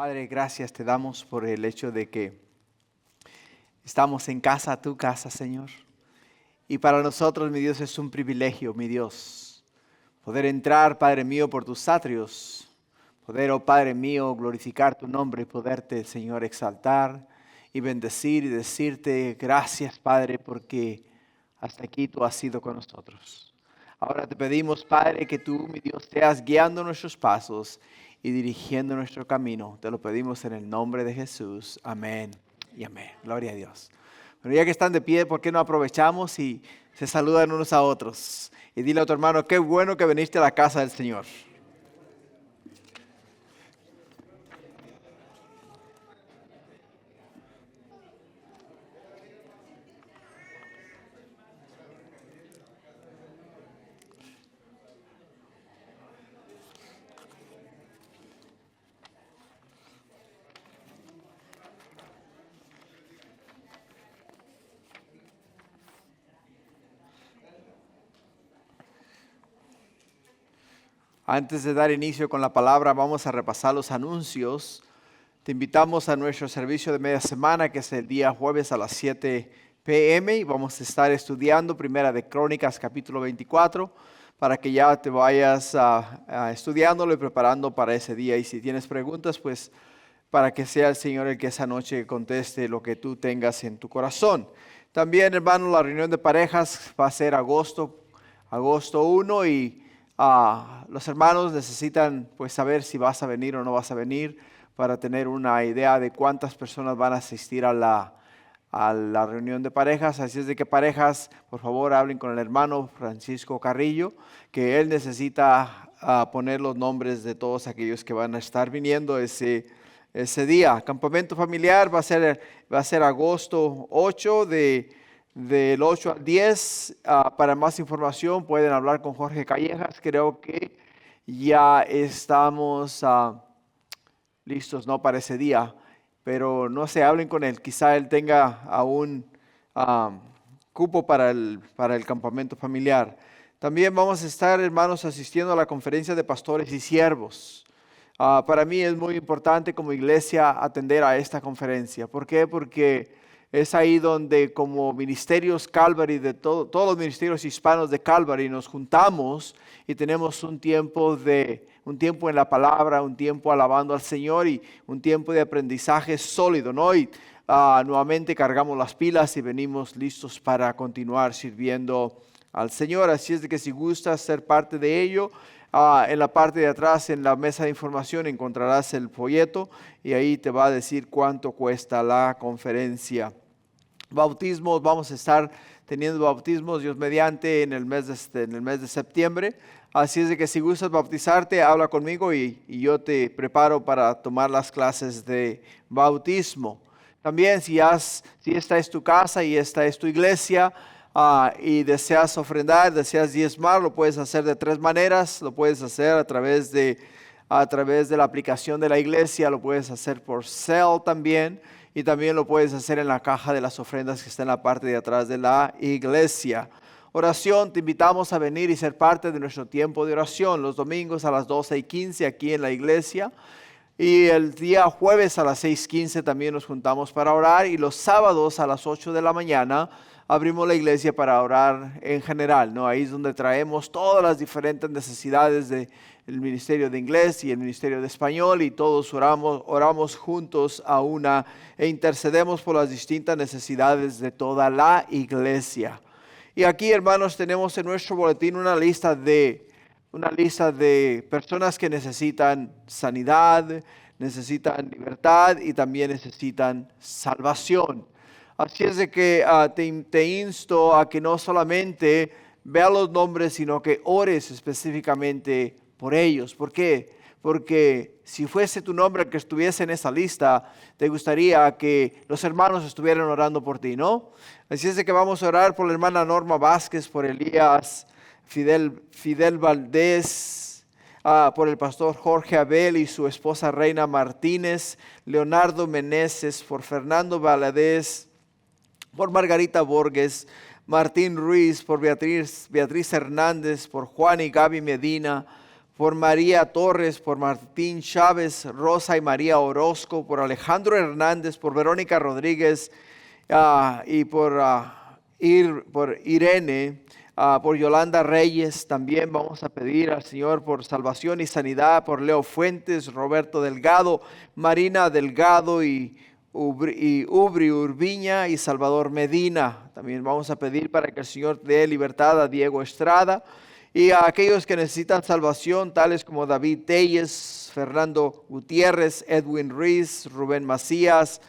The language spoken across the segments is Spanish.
Padre, gracias te damos por el hecho de que estamos en casa, tu casa, Señor. Y para nosotros, mi Dios, es un privilegio, mi Dios, poder entrar, Padre mío, por tus atrios, poder, oh Padre mío, glorificar tu nombre y poderte, Señor, exaltar y bendecir y decirte gracias, Padre, porque hasta aquí tú has sido con nosotros. Ahora te pedimos, Padre, que tú, mi Dios, seas guiando nuestros pasos y dirigiendo nuestro camino. Te lo pedimos en el nombre de Jesús. Amén y amén. Gloria a Dios. Bueno, ya que están de pie, ¿por qué no aprovechamos y se saludan unos a otros? Y dile a tu hermano, qué bueno que viniste a la casa del Señor. Antes de dar inicio con la palabra, vamos a repasar los anuncios. Te invitamos a nuestro servicio de media semana, que es el día jueves a las 7 p.m. y vamos a estar estudiando Primera de Crónicas, capítulo 24, para que ya te vayas estudiándolo y preparando para ese día. Y si tienes preguntas, pues para que sea el Señor el que esa noche conteste lo que tú tengas en tu corazón. También, hermanos, la reunión de parejas va a ser agosto 1 y los hermanos necesitan pues saber si vas a venir o no vas a venir para tener una idea de cuántas personas van a asistir a la reunión de parejas. Así es de que parejas, por favor, hablen con el hermano Francisco Carrillo, que él necesita poner los nombres de todos aquellos que van a estar viniendo ese día. Campamento familiar va a ser agosto 8 del 8 al 10. Para más información pueden hablar con Jorge Callejas. Creo que ya estamos listos, ¿no?, para ese día. Pero no se hablen con él. Quizá él tenga aún cupo para el campamento familiar. También vamos a estar, hermanos, asistiendo a la conferencia de pastores y siervos. Para mí es muy importante como iglesia atender a esta conferencia. ¿Por qué? Porque es ahí donde como ministerios Calvary, de todos los ministerios hispanos de Calvary, nos juntamos y tenemos un tiempo en la palabra, un tiempo alabando al Señor y un tiempo de aprendizaje sólido, ¿no? Y nuevamente cargamos las pilas y venimos listos para continuar sirviendo al Señor. Así es de que si gustas ser parte de ello, en la parte de atrás, en la mesa de información, encontrarás el folleto y ahí te va a decir cuánto cuesta la conferencia. Bautismos, vamos a estar teniendo bautismos, Dios mediante, en el mes de septiembre. Así es de que si gustas bautizarte, habla conmigo y yo te preparo para tomar las clases de bautismo. También si esta es tu casa y esta es tu iglesia, y deseas ofrendar, deseas diezmar, lo puedes hacer de 3 maneras. Lo puedes hacer a través de la aplicación de la iglesia, lo puedes hacer por Zelle también, y también lo puedes hacer en la caja de las ofrendas que está en la parte de atrás de la iglesia. Oración, te invitamos a venir y ser parte de nuestro tiempo de oración los domingos a las 12:15 aquí en la iglesia. Y el día jueves a las 6:15 también nos juntamos para orar, y los sábados a las 8 de la mañana abrimos la iglesia para orar en general, ¿no? Ahí es donde traemos todas las diferentes necesidades del ministerio de inglés y el ministerio de español, y todos oramos juntos a una e intercedemos por las distintas necesidades de toda la iglesia. Y aquí, hermanos, tenemos en nuestro boletín una lista de personas que necesitan sanidad, necesitan libertad y también necesitan salvación. Así es de que te insto a que no solamente veas los nombres, sino que ores específicamente por ellos. ¿Por qué? Porque si fuese tu nombre el que estuviese en esa lista, te gustaría que los hermanos estuvieran orando por ti, ¿no? Así es de que vamos a orar por la hermana Norma Vázquez, por Elías Fidel Valdés, por el pastor Jorge Abel y su esposa Reina Martínez, Leonardo Meneses, por Fernando Valadez, por Margarita Borges, Martín Ruiz, por Beatriz Hernández, por Juan y Gaby Medina, por María Torres, por Martín Chávez, Rosa y María Orozco, por Alejandro Hernández, por Verónica Rodríguez y por Irene, por Yolanda Reyes. También vamos a pedir al Señor por salvación y sanidad, por Leo Fuentes, Roberto Delgado, Marina Delgado y Ubri Urbiña y Salvador Medina. También vamos a pedir para que el Señor dé libertad a Diego Estrada y a aquellos que necesitan salvación, tales como David Telles, Fernando Gutiérrez, Edwin Ruiz, Rubén Macías,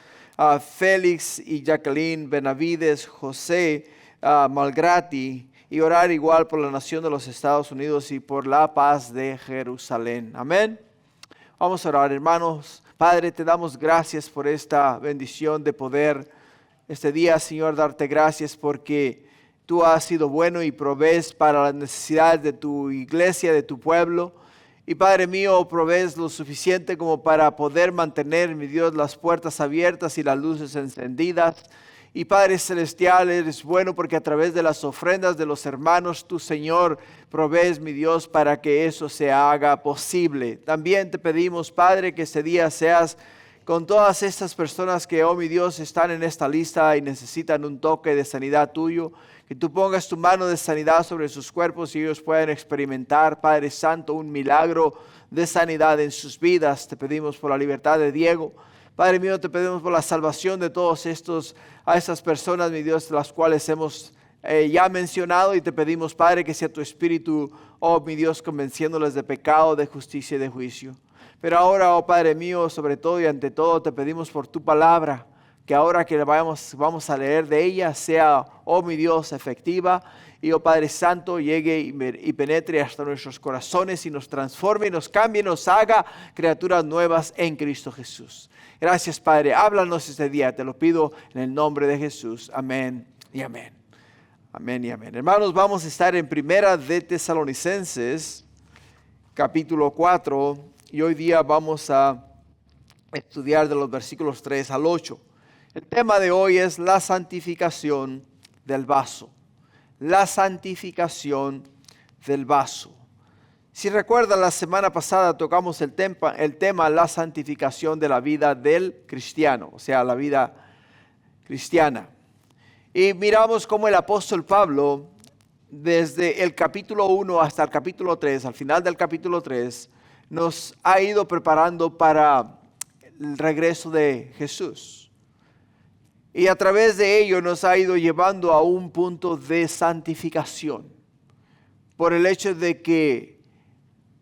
Félix y Jacqueline Benavides, José Malgrati, y orar igual por la nación de los Estados Unidos y por la paz de Jerusalén. Amén. Vamos a orar, hermanos. Padre, te damos gracias por esta bendición de poder este día, Señor, darte gracias porque tú has sido bueno y provees para las necesidades de tu iglesia, de tu pueblo. Y Padre mío, provees lo suficiente como para poder mantener, mi Dios, las puertas abiertas y las luces encendidas. Y Padre Celestial, eres bueno porque a través de las ofrendas de los hermanos, tu Señor, provees, mi Dios, para que eso se haga posible. También te pedimos, Padre, que este día seas con todas estas personas que, oh mi Dios, están en esta lista y necesitan un toque de sanidad tuyo. Que tú pongas tu mano de sanidad sobre sus cuerpos y ellos puedan experimentar, Padre Santo, un milagro de sanidad en sus vidas. Te pedimos por la libertad de Diego. Padre mío, te pedimos por la salvación de todos a estas personas, mi Dios, las cuales hemos ya mencionado, y te pedimos, Padre, que sea tu Espíritu, oh mi Dios, convenciéndoles de pecado, de justicia y de juicio. Pero ahora, oh Padre mío, sobre todo y ante todo, te pedimos por tu palabra, que ahora que vamos a leer de ella, sea, oh mi Dios, efectiva, y oh Padre Santo, llegue y penetre hasta nuestros corazones y nos transforme, y nos cambie, nos haga criaturas nuevas en Cristo Jesús. Gracias, Padre. Háblanos este día. Te lo pido en el nombre de Jesús. Amén y amén. Amén y amén. Hermanos, vamos a estar en Primera de Tesalonicenses, capítulo 4. Y hoy día vamos a estudiar de los versículos 3 al 8. El tema de hoy es la santificación del vaso. La santificación del vaso. Si recuerdan, la semana pasada tocamos el tema la santificación de la vida del cristiano, o sea, la vida cristiana. Y miramos cómo el apóstol Pablo, desde el capítulo 1 hasta el capítulo 3, al final del capítulo 3, nos ha ido preparando para el regreso de Jesús. Y a través de ello nos ha ido llevando a un punto de santificación. Por el hecho de que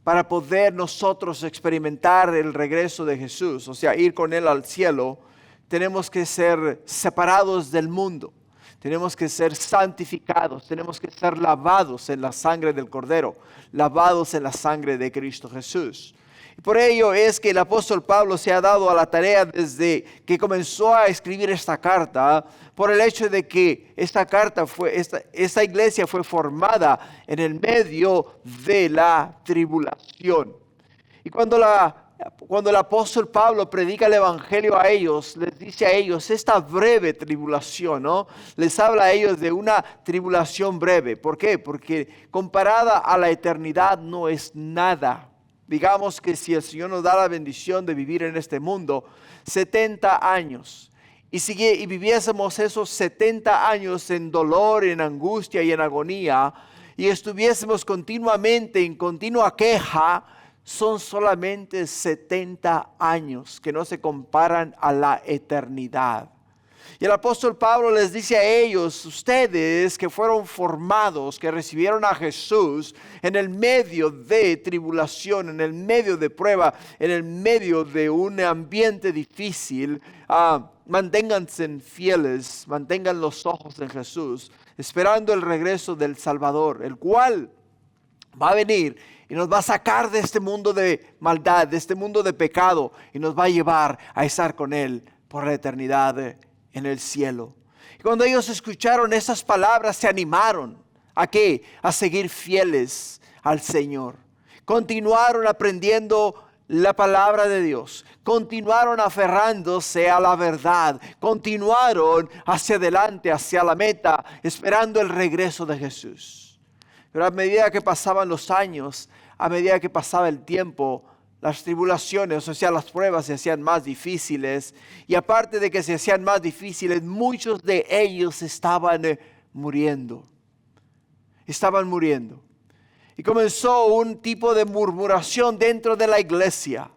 para poder nosotros experimentar el regreso de Jesús, o sea, ir con Él al cielo, tenemos que ser separados del mundo. Tenemos que ser santificados, tenemos que ser lavados en la sangre del Cordero, lavados en la sangre de Cristo Jesús. Y por ello es que el apóstol Pablo se ha dado a la tarea desde que comenzó a escribir esta carta, por el hecho de que esta iglesia fue formada en el medio de la tribulación. Y cuando el apóstol Pablo predica el evangelio a ellos, les dice a ellos esta breve tribulación, ¿no? Les habla a ellos de una tribulación breve. ¿Por qué? Porque comparada a la eternidad no es nada. Digamos que si el Señor nos da la bendición de vivir en este mundo 70 años y viviésemos esos 70 años en dolor, en angustia y en agonía, y estuviésemos continuamente en continua queja, son solamente 70 años que no se comparan a la eternidad. Y el apóstol Pablo les dice a ellos, ustedes que fueron formados, que recibieron a Jesús en el medio de tribulación, en el medio de prueba, en el medio de un ambiente difícil, manténganse fieles, mantengan los ojos en Jesús, esperando el regreso del Salvador, el cual va a venir y nos va a sacar de este mundo de maldad, de este mundo de pecado, y nos va a llevar a estar con Él por la eternidad en el cielo. Y cuando ellos escucharon esas palabras, se animaron. ¿A qué? A seguir fieles al Señor. Continuaron aprendiendo la palabra de Dios. Continuaron aferrándose a la verdad. Continuaron hacia adelante, hacia la meta, esperando el regreso de Jesús. Pero a medida que pasaban los años, a medida que pasaba el tiempo, las tribulaciones, o sea, las pruebas se hacían más difíciles. Y aparte de que se hacían más difíciles, muchos de ellos estaban muriendo. Estaban muriendo. Y comenzó un tipo de murmuración dentro de la iglesia.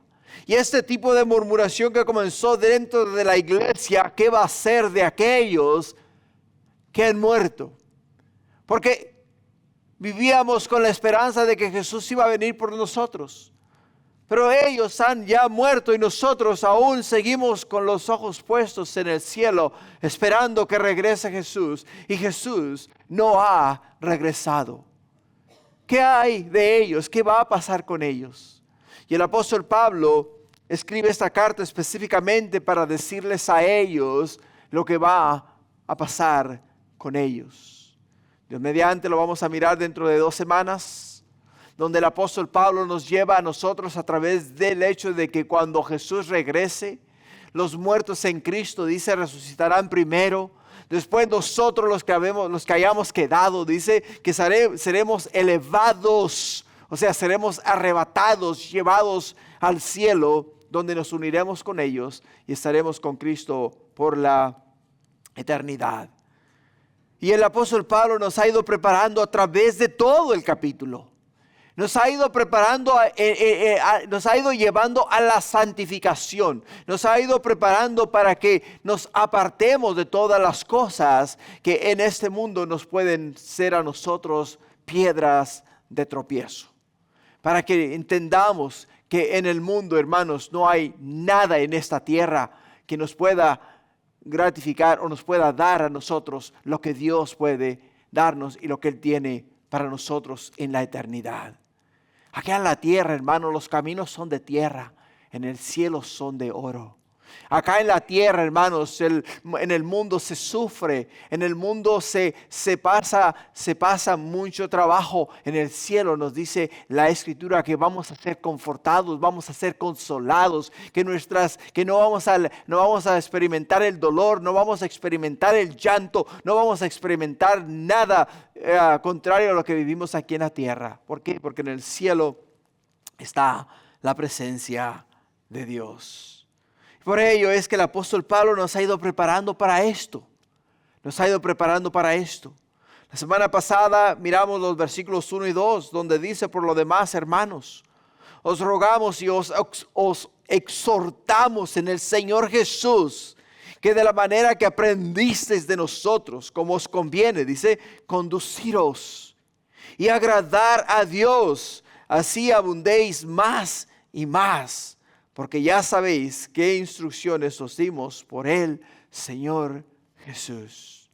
Y este tipo de murmuración que comenzó dentro de la iglesia, ¿qué va a ser de aquellos que han muerto? Porque vivíamos con la esperanza de que Jesús iba a venir por nosotros. Pero ellos han ya muerto y nosotros aún seguimos con los ojos puestos en el cielo, esperando que regrese Jesús. Y Jesús no ha regresado. ¿Qué hay de ellos? ¿Qué va a pasar con ellos? Y el apóstol Pablo escribe esta carta específicamente para decirles a ellos lo que va a pasar con ellos. Dios mediante lo vamos a mirar dentro de 2 semanas, donde el apóstol Pablo nos lleva a nosotros a través del hecho de que cuando Jesús regrese, los muertos en Cristo, dice, resucitarán primero. Después nosotros los que hayamos quedado, dice que seremos elevados, o sea, seremos arrebatados, llevados al cielo, donde nos uniremos con ellos y estaremos con Cristo por la eternidad. Y el apóstol Pablo nos ha ido preparando a través de todo el capítulo. Nos ha ido preparando, nos ha ido llevando a la santificación. Nos ha ido preparando para que nos apartemos de todas las cosas que en este mundo nos pueden ser a nosotros piedras de tropiezo. Para que entendamos que en el mundo, hermanos, no hay nada en esta tierra que nos pueda gratificar o nos pueda dar a nosotros lo que Dios puede darnos y lo que Él tiene para nosotros en la eternidad. Acá en la tierra, hermanos, los caminos son de tierra, en el cielo son de oro. Acá en la tierra, hermanos, en el mundo se sufre, en el mundo se pasa mucho trabajo. En el cielo nos dice la Escritura que vamos a ser confortados, vamos a ser consolados, que no vamos a experimentar el dolor, no vamos a experimentar el llanto, no vamos a experimentar nada contrario a lo que vivimos aquí en la tierra. ¿Por qué? Porque en el cielo está la presencia de Dios. Por ello es que el apóstol Pablo nos ha ido preparando para esto. Nos ha ido preparando para esto. La semana pasada miramos los versículos 1 y 2, donde dice: por lo demás, hermanos, os rogamos y os exhortamos en el Señor Jesús, que de la manera que aprendisteis de nosotros, como os conviene, dice, conduciros y agradar a Dios, así abundéis más y más. Porque ya sabéis qué instrucciones os dimos por el Señor Jesús.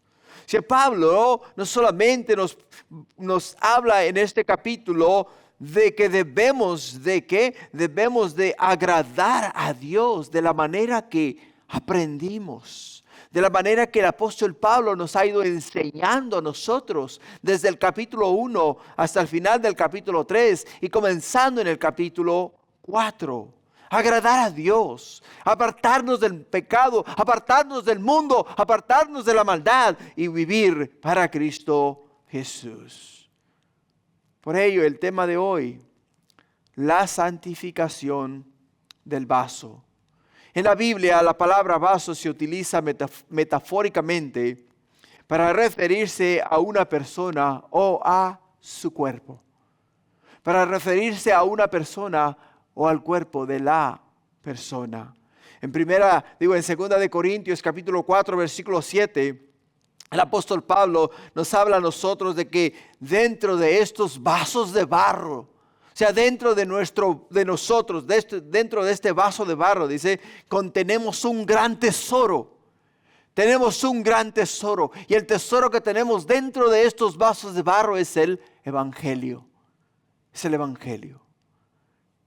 Si Pablo no solamente nos habla en este capítulo de que debemos de agradar a Dios de la manera que aprendimos, de la manera que el apóstol Pablo nos ha ido enseñando a nosotros desde el capítulo 1 hasta el final del capítulo 3 y comenzando en el capítulo 4. Agradar a Dios, apartarnos del pecado, apartarnos del mundo, apartarnos de la maldad y vivir para Cristo Jesús. Por ello, el tema de hoy, la santificación del vaso. En la Biblia, la palabra vaso se utiliza metafóricamente para referirse a una persona o a su cuerpo. Para referirse a una persona o al cuerpo de la persona. En 2 de Corintios capítulo 4 versículo 7, el apóstol Pablo nos habla a nosotros de que dentro de estos vasos de barro, o sea, dentro de nosotros, dentro de este vaso de barro, dice, contenemos un gran tesoro. Tenemos un gran tesoro. Y el tesoro que tenemos dentro de estos vasos de barro es el Evangelio. Es el Evangelio.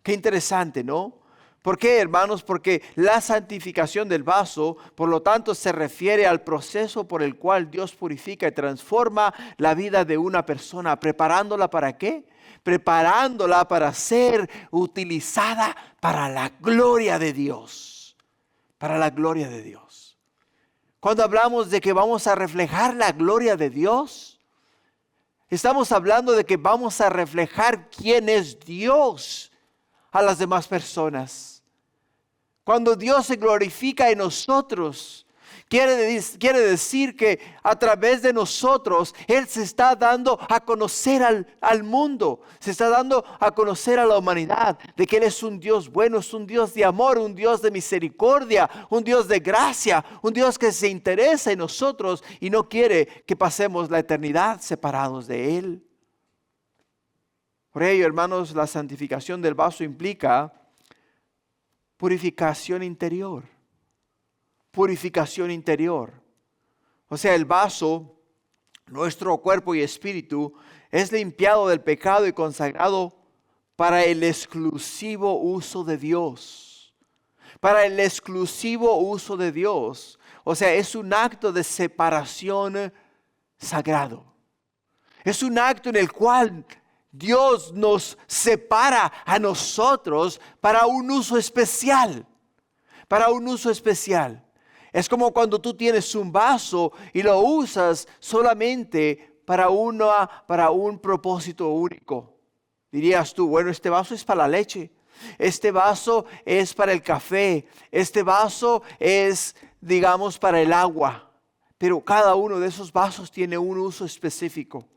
Qué interesante, ¿no? ¿Por qué, hermanos? Porque la santificación del vaso, por lo tanto, se refiere al proceso por el cual Dios purifica y transforma la vida de una persona, preparándola ¿para qué? Preparándola para ser utilizada para la gloria de Dios. Para la gloria de Dios. Cuando hablamos de que vamos a reflejar la gloria de Dios, Estamos hablando de que vamos a reflejar quién es Dios a las demás personas. Cuando Dios se glorifica en nosotros, quiere decir que a través de nosotros Él se está dando a conocer al mundo, se está dando a conocer a la humanidad, de que Él es un Dios bueno, es un Dios de amor, un Dios de misericordia, un Dios de gracia, un Dios que se interesa en nosotros y no quiere que pasemos la eternidad separados de Él. Por ello, hermanos, la santificación del vaso implica purificación interior. Purificación interior. O sea, el vaso, nuestro cuerpo y espíritu, es limpiado del pecado y consagrado para el exclusivo uso de Dios. Para el exclusivo uso de Dios. O sea, es un acto de separación sagrado. Es un acto en el cual Dios nos separa a nosotros para un uso especial. Para un uso especial. Es como cuando tú tienes un vaso y lo usas solamente para un propósito único. Dirías tú, bueno, este vaso es para la leche. Este vaso es para el café. Este vaso es, digamos, para el agua. Pero cada uno de esos vasos tiene un uso específico.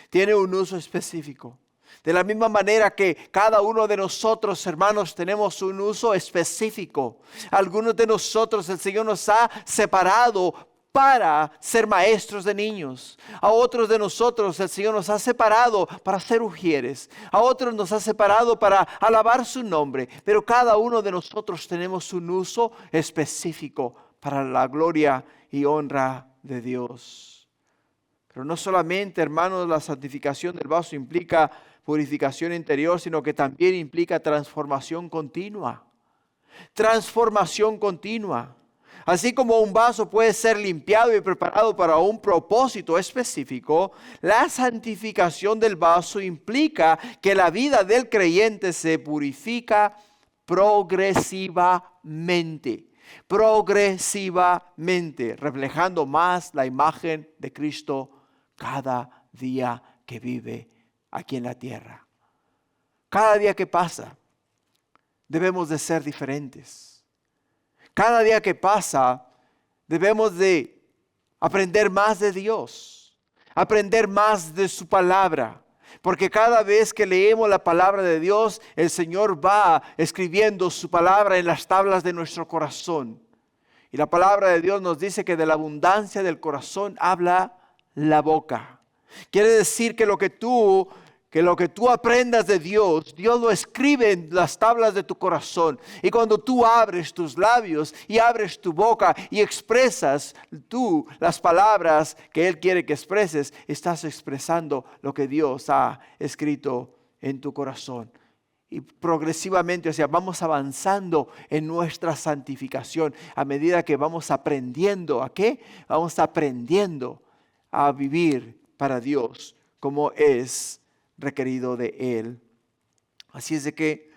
Tiene un uso específico. De la misma manera que cada uno de nosotros, hermanos, tenemos un uso específico. Algunos de nosotros el Señor nos ha separado para ser maestros de niños. A otros de nosotros el Señor nos ha separado para ser ujieres. A otros nos ha separado para alabar su nombre. Pero cada uno de nosotros tenemos un uso específico para la gloria y honra de Dios. Pero no solamente, hermanos, la santificación del vaso implica purificación interior, sino que también implica transformación continua. Transformación continua. Así como un vaso puede ser limpiado y preparado para un propósito específico, la santificación del vaso implica que la vida del creyente se purifica progresivamente. Progresivamente, reflejando más la imagen de Cristo cada día que vive aquí en la tierra. Cada día que pasa, debemos de ser diferentes. Cada día que pasa, debemos de aprender más de Dios, aprender más de su palabra. Porque cada vez que leemos la palabra de Dios, el Señor va escribiendo su palabra en las tablas de nuestro corazón. Y la palabra de Dios nos dice que de la abundancia del corazón habla la boca. Quiere decir que lo que tú aprendas de Dios, Dios lo escribe en las tablas de tu corazón. Y cuando tú abres tus labios y abres tu boca y expresas tú las palabras que Él quiere que expreses, estás expresando lo que Dios ha escrito en tu corazón. Y progresivamente, o sea, vamos avanzando en nuestra santificación a medida que vamos aprendiendo. ¿A qué? Vamos aprendiendo a vivir para Dios como es requerido de Él. Así es de que,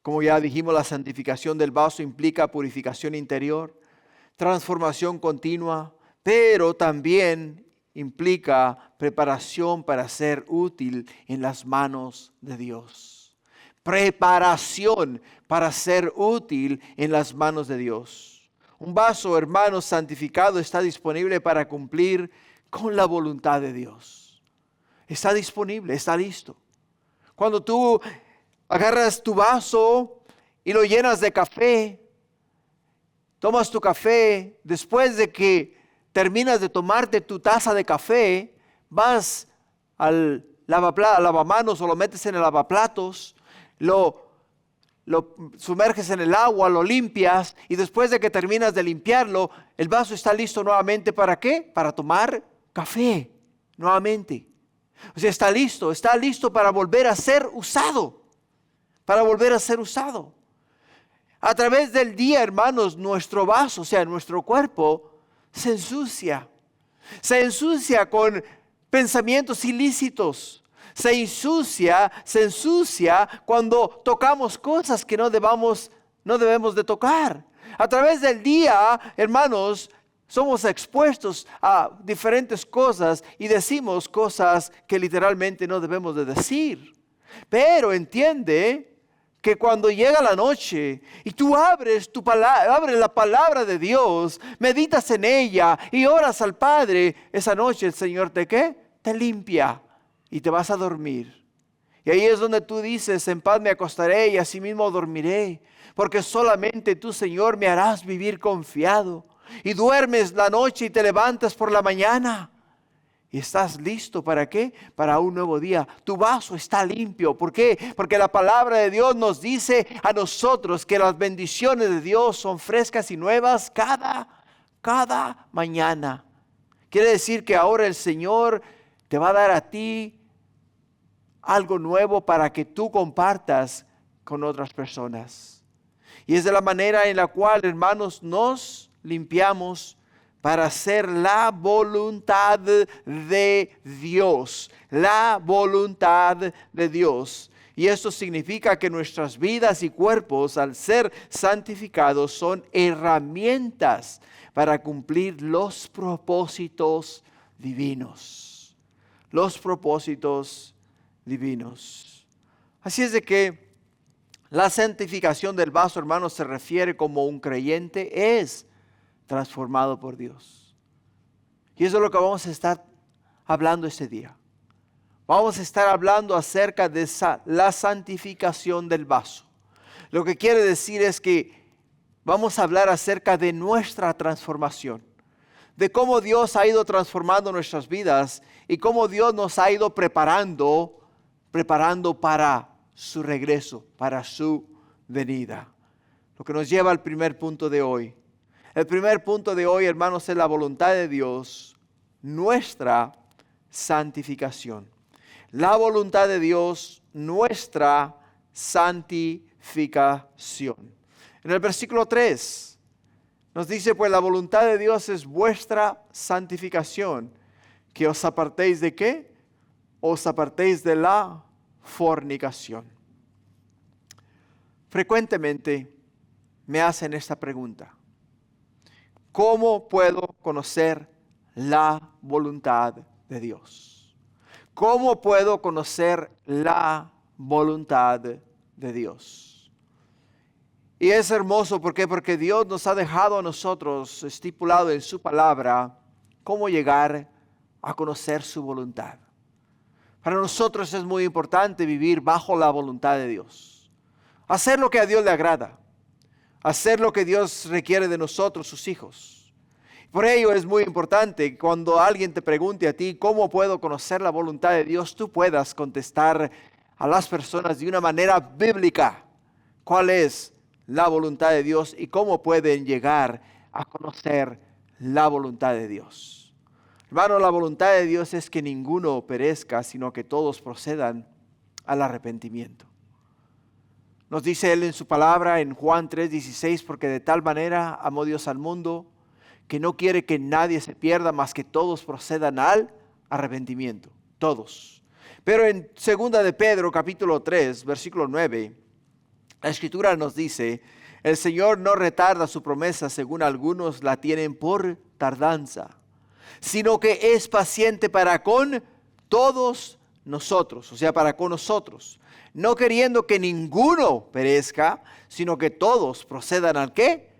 como ya dijimos, la santificación del vaso implica purificación interior, transformación continua, pero también implica preparación para ser útil en las manos de Dios. Preparación para ser útil en las manos de Dios. Un vaso, hermanos, santificado está disponible para cumplir con la voluntad de Dios. Está disponible, está listo. Cuando tú agarras tu vaso y lo llenas de café, tomas tu café, después de que terminas de tomarte tu taza de café, vas al lavamanos o lo metes en el lavaplatos, lo sumerges en el agua, lo limpias y después de que terminas de limpiarlo, el vaso está listo nuevamente. ¿Para qué? Para tomar café nuevamente. O sea, está listo para volver a ser usado. Para volver a ser usado. A través del día, hermanos, nuestro vaso, o sea, nuestro cuerpo, se ensucia. Se ensucia con pensamientos ilícitos. Se ensucia cuando tocamos cosas que no debemos de tocar. A través del día, hermanos, somos expuestos a diferentes cosas y decimos cosas que literalmente no debemos de decir. Pero entiende que cuando llega la noche y tú abres la palabra de Dios, meditas en ella y oras al Padre, esa noche el Señor te ¿qué? Te limpia y te vas a dormir. Y ahí es donde tú dices, en paz me acostaré y asimismo dormiré, porque solamente tú, Señor, me harás vivir confiado. Y duermes la noche y te levantas por la mañana. Y estás listo, ¿para qué? Para un nuevo día. Tu vaso está limpio. ¿Por qué? Porque la palabra de Dios nos dice a nosotros que las bendiciones de Dios son frescas y nuevas cada mañana. Quiere decir que ahora el Señor te va a dar a ti algo nuevo para que tú compartas con otras personas. Y es de la manera en la cual, hermanos, nos limpiamos para hacer la voluntad de Dios. La voluntad de Dios. Y esto significa que nuestras vidas y cuerpos, al ser santificados, son herramientas para cumplir los propósitos divinos. Los propósitos divinos. Así es de que la santificación del vaso, hermanos, se refiere como un creyente es transformado por Dios. Y eso es lo que vamos a estar hablando este día. Vamos a estar hablando acerca de la santificación del vaso. Lo que quiere decir es que vamos a hablar acerca de nuestra transformación, de cómo Dios ha ido transformando nuestras vidas y cómo Dios nos ha ido preparando para su regreso, para su venida. Lo que nos lleva al primer punto de hoy. El primer punto de hoy, hermanos, es la voluntad de Dios, nuestra santificación. La voluntad de Dios, nuestra santificación. En el versículo 3 nos dice, pues la voluntad de Dios es vuestra santificación, que os apartéis ¿de qué? Os apartéis de la fornicación. Frecuentemente me hacen esta pregunta. ¿Cómo puedo conocer la voluntad de Dios? ¿Cómo puedo conocer la voluntad de Dios? Y es hermoso, ¿por qué? Porque Dios nos ha dejado a nosotros estipulado en su palabra cómo llegar a conocer su voluntad. Para nosotros es muy importante vivir bajo la voluntad de Dios. Hacer lo que a Dios le agrada. Hacer lo que Dios requiere de nosotros, sus hijos. Por ello es muy importante cuando alguien te pregunte a ti, ¿cómo puedo conocer la voluntad de Dios? Tú puedas contestar a las personas de una manera bíblica. ¿Cuál es la voluntad de Dios y cómo pueden llegar a conocer la voluntad de Dios? Hermano, la voluntad de Dios es que ninguno perezca, sino que todos procedan al arrepentimiento. Nos dice Él en su palabra en Juan 3:16, porque de tal manera amó Dios al mundo, que no quiere que nadie se pierda, mas que todos procedan al arrepentimiento. Todos. Pero en 2 de Pedro, capítulo 3, versículo 9, la Escritura nos dice, el Señor no retarda su promesa, según algunos la tienen por tardanza, sino que es paciente para con todos nosotros, o sea, para con nosotros, no queriendo que ninguno perezca, sino que todos procedan ¿al qué?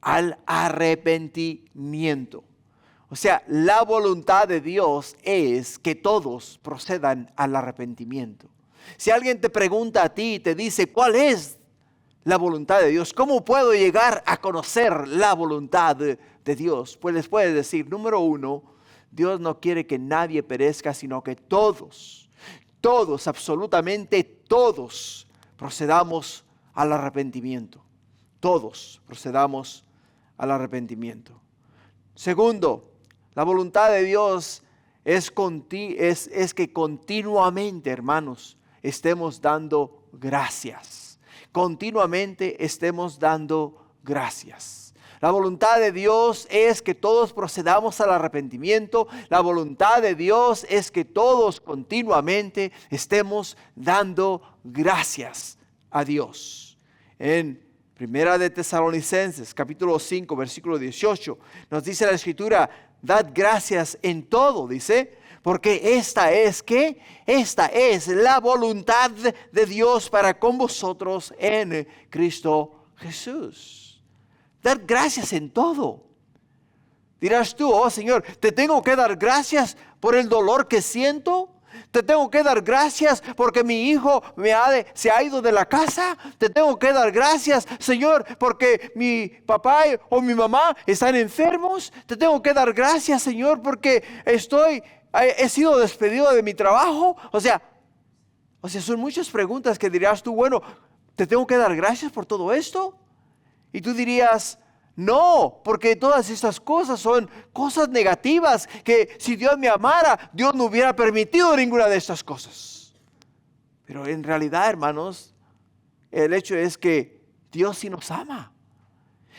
Al arrepentimiento. O sea, la voluntad de Dios es que todos procedan al arrepentimiento. Si alguien te pregunta a ti y te dice, ¿cuál es la voluntad de Dios? ¿Cómo puedo llegar a conocer la voluntad de Dios? Pues les puedes decir, número 1, Dios no quiere que nadie perezca, sino que todos, absolutamente todos, procedamos al arrepentimiento. Todos procedamos al arrepentimiento. Segundo, la voluntad de Dios es que continuamente, hermanos, estemos dando gracias. Continuamente estemos dando gracias. La voluntad de Dios es que todos procedamos al arrepentimiento. La voluntad de Dios es que todos continuamente estemos dando gracias a Dios. En Primera de Tesalonicenses, capítulo 5, versículo 18, nos dice la Escritura, dad gracias en todo, dice, porque esta es, ¿qué? Esta es la voluntad de Dios para con vosotros en Cristo Jesús. Dad gracias en todo. Dirás tú, oh Señor, ¿te tengo que dar gracias por el dolor que siento? ¿Te tengo que dar gracias porque mi hijo se ha ido de la casa? ¿Te tengo que dar gracias, Señor, porque mi papá o mi mamá están enfermos? ¿Te tengo que dar gracias, Señor, porque he sido despedido de mi trabajo? O sea, son muchas preguntas que dirás tú, bueno, ¿te tengo que dar gracias por todo esto? Y tú dirías, no, porque todas estas cosas son cosas negativas que si Dios me amara, Dios no hubiera permitido ninguna de estas cosas. Pero en realidad, hermanos, el hecho es que Dios sí nos ama.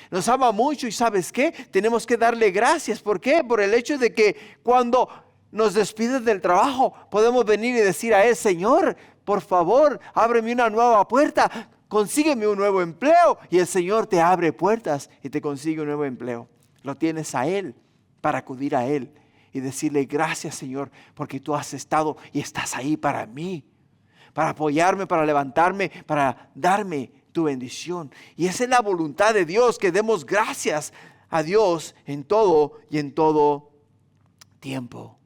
Nos ama mucho y ¿sabes qué? Tenemos que darle gracias. ¿Por qué? Por el hecho de que cuando nos despiden del trabajo, podemos venir y decir a Él, Señor, por favor, ábreme una nueva puerta. Consígueme un nuevo empleo, y el Señor te abre puertas y te consigue un nuevo empleo. Lo tienes a Él para acudir a Él y decirle gracias, Señor, porque tú has estado y estás ahí para mí, para apoyarme, para levantarme, para darme tu bendición. Y esa es la voluntad de Dios, que demos gracias a Dios en todo y en todo tiempo.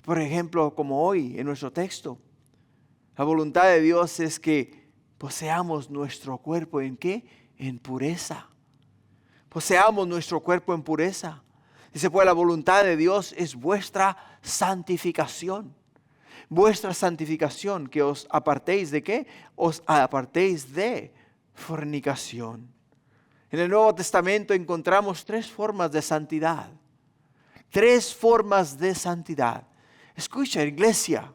Por ejemplo, como hoy en nuestro texto, la voluntad de Dios es que poseamos nuestro cuerpo ¿en qué? En pureza. Poseamos nuestro cuerpo en pureza. Dice, pues la voluntad de Dios es vuestra santificación. Vuestra santificación, que os apartéis ¿de qué? Os apartéis de fornicación. En el Nuevo Testamento encontramos 3 formas de santidad. 3 formas de santidad. Escucha, iglesia.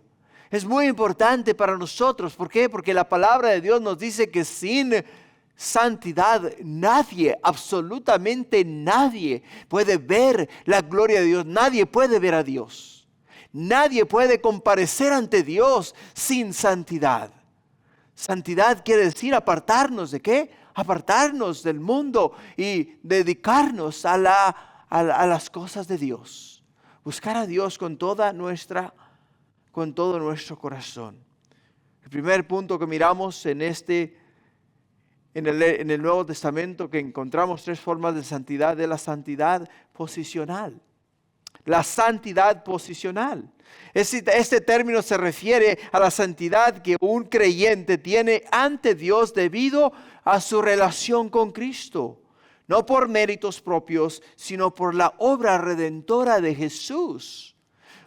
Es muy importante para nosotros. ¿Por qué? Porque la palabra de Dios nos dice que sin santidad nadie, absolutamente nadie puede ver la gloria de Dios. Nadie puede ver a Dios. Nadie puede comparecer ante Dios sin santidad. Santidad quiere decir apartarnos ¿de qué? Apartarnos del mundo y dedicarnos a las cosas de Dios. Buscar a Dios con todo nuestro corazón. El primer punto que miramos en el Nuevo Testamento, que encontramos 3 formas de santidad, de la santidad posicional. La santidad posicional. Este término se refiere a la santidad que un creyente tiene ante Dios debido a su relación con Cristo. No por méritos propios, sino por la obra redentora de Jesús.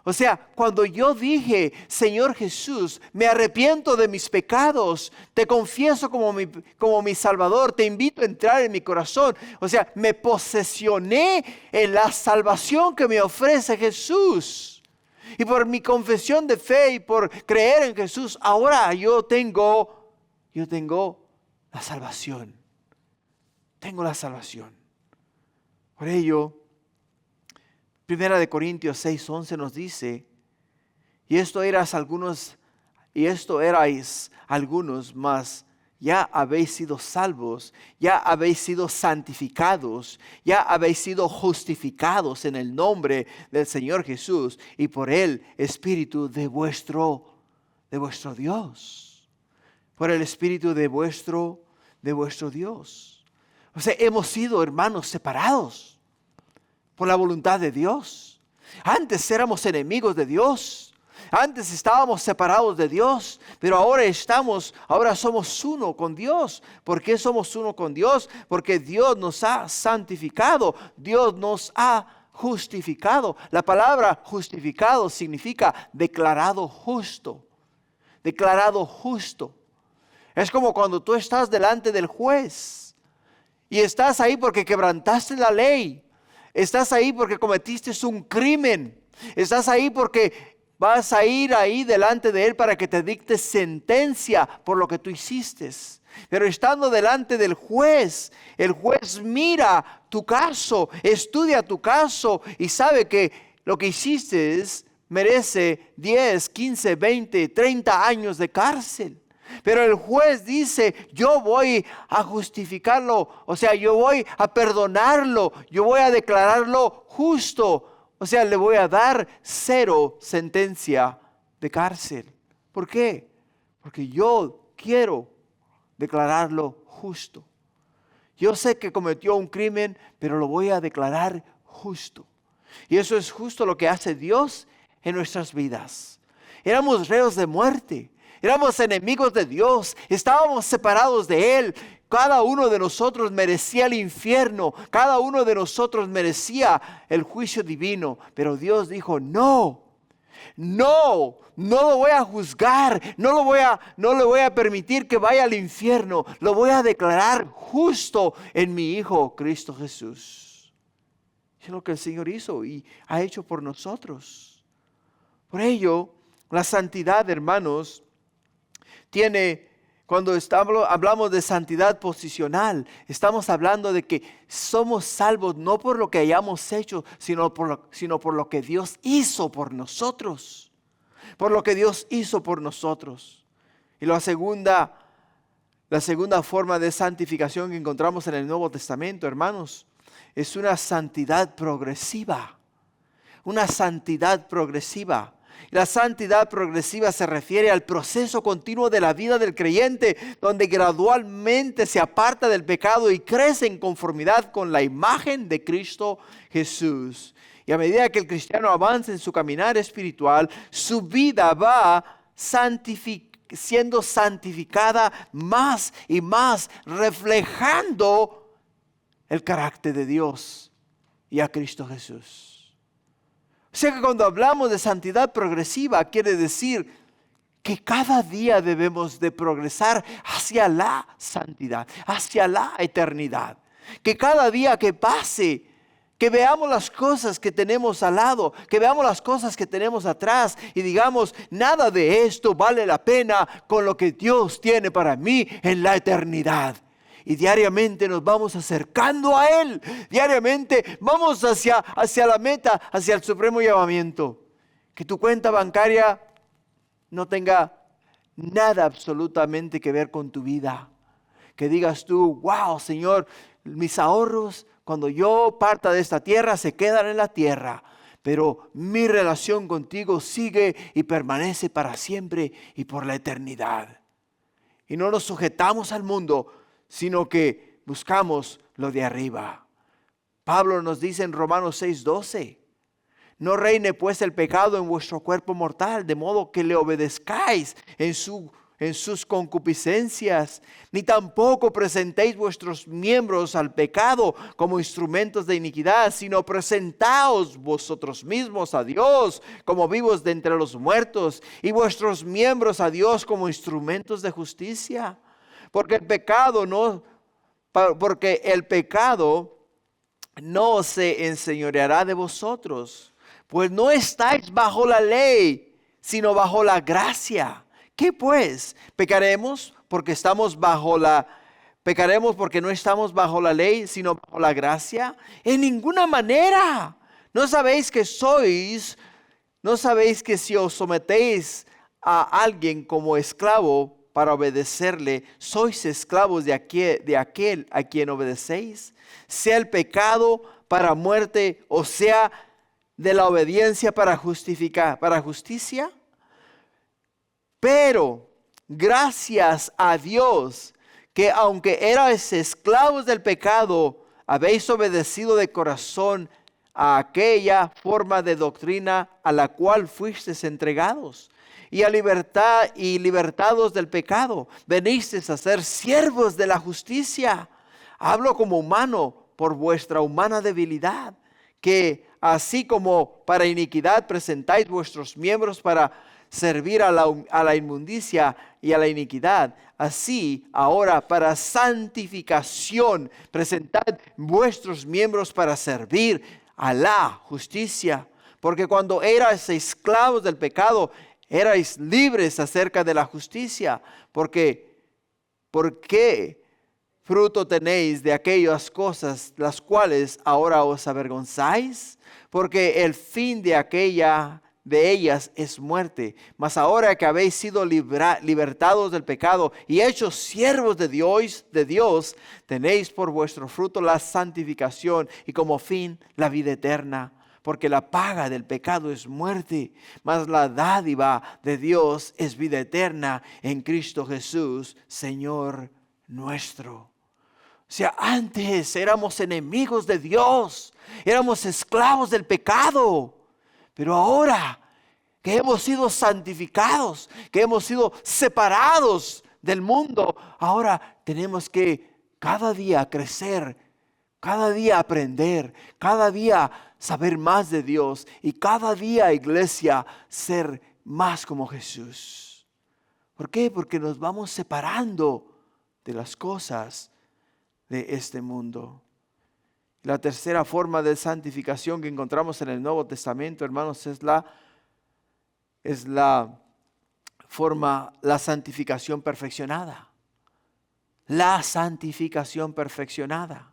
O sea, cuando yo dije, Señor Jesús, me arrepiento de mis pecados, te confieso como mi Salvador, te invito a entrar en mi corazón. O sea, me posesioné en la salvación que me ofrece Jesús. Y por mi confesión de fe y por creer en Jesús, ahora yo tengo la salvación. Tengo la salvación. Por ello, Primera de Corintios 6:11 nos dice, y esto erais algunos, mas ya habéis sido salvos, ya habéis sido santificados, ya habéis sido justificados en el nombre del Señor Jesús y por el Espíritu de vuestro Dios. Por el Espíritu de vuestro Dios. O sea, hemos sido, hermanos, separados por la voluntad de Dios. Antes éramos enemigos de Dios. Antes estábamos separados de Dios, pero ahora somos uno con Dios. ¿Por qué somos uno con Dios? Porque Dios nos ha santificado, Dios nos ha justificado. La palabra justificado significa declarado justo. Declarado justo. Es como cuando tú estás delante del juez y estás ahí porque quebrantaste la ley. Estás ahí porque cometiste un crimen. Estás ahí porque vas a ir ahí delante de Él para que te dicte sentencia por lo que tú hiciste. Pero estando delante del juez, el juez mira tu caso, estudia tu caso y sabe que lo que hiciste merece 10, 15, 20, 30 años de cárcel. Pero el juez dice, yo voy a justificarlo, o sea, yo voy a perdonarlo, yo voy a declararlo justo, o sea, le voy a dar 0 sentencia de cárcel. ¿Por qué? Porque yo quiero declararlo justo. Yo sé que cometió un crimen, pero lo voy a declarar justo. Y eso es justo lo que hace Dios en nuestras vidas. Éramos reos de muerte, éramos enemigos de Dios, estábamos separados de Él. Cada uno de nosotros merecía el infierno, cada uno de nosotros merecía el juicio divino. Pero Dios dijo, no lo voy a juzgar, no le voy a permitir que vaya al infierno, lo voy a declarar justo en mi Hijo Cristo Jesús. Es lo que el Señor hizo y ha hecho por nosotros. Por ello, la santidad, hermanos, cuando hablamos de santidad posicional, estamos hablando de que somos salvos no por lo que hayamos hecho, sino por lo que Dios hizo por nosotros. Por lo que Dios hizo por nosotros. Y la segunda forma de santificación que encontramos en el Nuevo Testamento, hermanos, es una santidad progresiva. Una santidad progresiva. La santidad progresiva se refiere al proceso continuo de la vida del creyente, donde gradualmente se aparta del pecado y crece en conformidad con la imagen de Cristo Jesús. Y a medida que el cristiano avanza en su caminar espiritual, su vida va siendo santificada más y más, reflejando el carácter de Dios y a Cristo Jesús. O sea que cuando hablamos de santidad progresiva, quiere decir que cada día debemos de progresar hacia la santidad, hacia la eternidad. Que cada día que pase, que veamos las cosas que tenemos al lado, que veamos las cosas que tenemos atrás y digamos, nada de esto vale la pena con lo que Dios tiene para mí en la eternidad. Y diariamente nos vamos acercando a Él. Diariamente vamos hacia la meta, hacia el supremo llamamiento. Que tu cuenta bancaria no tenga nada absolutamente que ver con tu vida. Que digas tú, wow, Señor, mis ahorros cuando yo parta de esta tierra se quedan en la tierra. Pero mi relación contigo sigue y permanece para siempre y por la eternidad. Y no nos sujetamos al mundo, sino que buscamos lo de arriba. Pablo nos dice en Romanos 6:12, no reine pues el pecado en vuestro cuerpo mortal, de modo que le obedezcáis en sus concupiscencias, ni tampoco presentéis vuestros miembros al pecado como instrumentos de iniquidad, sino presentaos vosotros mismos a Dios como vivos de entre los muertos, y vuestros miembros a Dios como instrumentos de justicia. Porque el pecado no se enseñoreará de vosotros, pues no estáis bajo la ley, sino bajo la gracia. ¿Qué pues? ¿Pecaremos porque no estamos bajo la ley, sino bajo la gracia? En ninguna manera. ¿No sabéis que si os sometéis a alguien como esclavo para obedecerle, sois esclavos de aquel a quien obedecéis? Sea el pecado para muerte o sea de la obediencia para justicia. Pero gracias a Dios que aunque erais esclavos del pecado, habéis obedecido de corazón a aquella forma de doctrina a la cual fuisteis entregados. Y libertados del pecado, venisteis a ser siervos de la justicia. Hablo como humano por vuestra humana debilidad, que así como para iniquidad presentáis vuestros miembros para servir a la inmundicia y a la iniquidad, así ahora para santificación presentad vuestros miembros para servir a la justicia. Porque cuando erais esclavos del pecado, erais libres acerca de la justicia. ¿Por qué fruto tenéis de aquellas cosas las cuales ahora os avergonzáis? Porque el fin de de ellas es muerte. Mas ahora que habéis sido libertados del pecado y hechos siervos de Dios, tenéis por vuestro fruto la santificación y como fin la vida eterna. Porque la paga del pecado es muerte, mas la dádiva de Dios es vida eterna en Cristo Jesús, Señor nuestro. O sea, antes éramos enemigos de Dios, éramos esclavos del pecado, pero ahora que hemos sido santificados, que hemos sido separados del mundo, ahora tenemos que cada día crecer, cada día aprender, cada día saber más de Dios y cada día, iglesia, ser más como Jesús. ¿Por qué? Porque nos vamos separando de las cosas de este mundo. La tercera forma de santificación que encontramos en el Nuevo Testamento, hermanos, es la santificación perfeccionada. La santificación perfeccionada.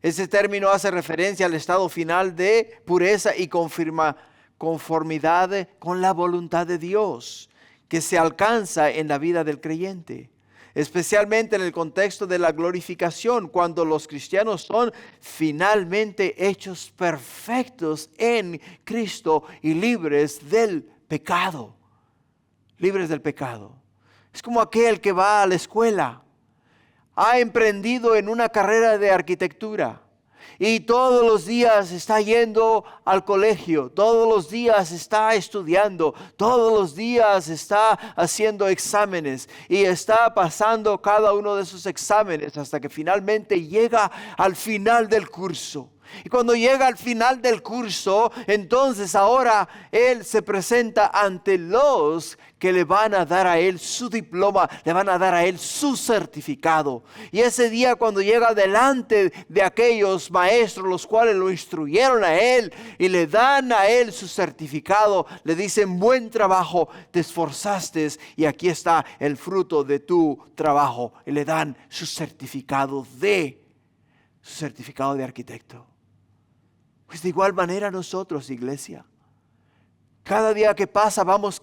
Ese término hace referencia al estado final de pureza y conformidad con la voluntad de Dios, que se alcanza en la vida del creyente. Especialmente en el contexto de la glorificación, cuando los cristianos son finalmente hechos perfectos en Cristo y libres del pecado. Libres del pecado. Es como aquel que va a la escuela, ha emprendido en una carrera de arquitectura y todos los días está yendo al colegio, todos los días está estudiando, todos los días está haciendo exámenes y está pasando cada uno de esos exámenes hasta que finalmente llega al final del curso. Y cuando llega al final del curso, entonces ahora él se presenta ante los que le van a dar a él su diploma, le van a dar a él su certificado. Y ese día cuando llega delante de aquellos maestros, los cuales lo instruyeron a él y le dan a él su certificado, le dicen: buen trabajo, te esforzaste y aquí está el fruto de tu trabajo. Y le dan su certificado de arquitecto. Pues de igual manera nosotros, iglesia, cada día que pasa vamos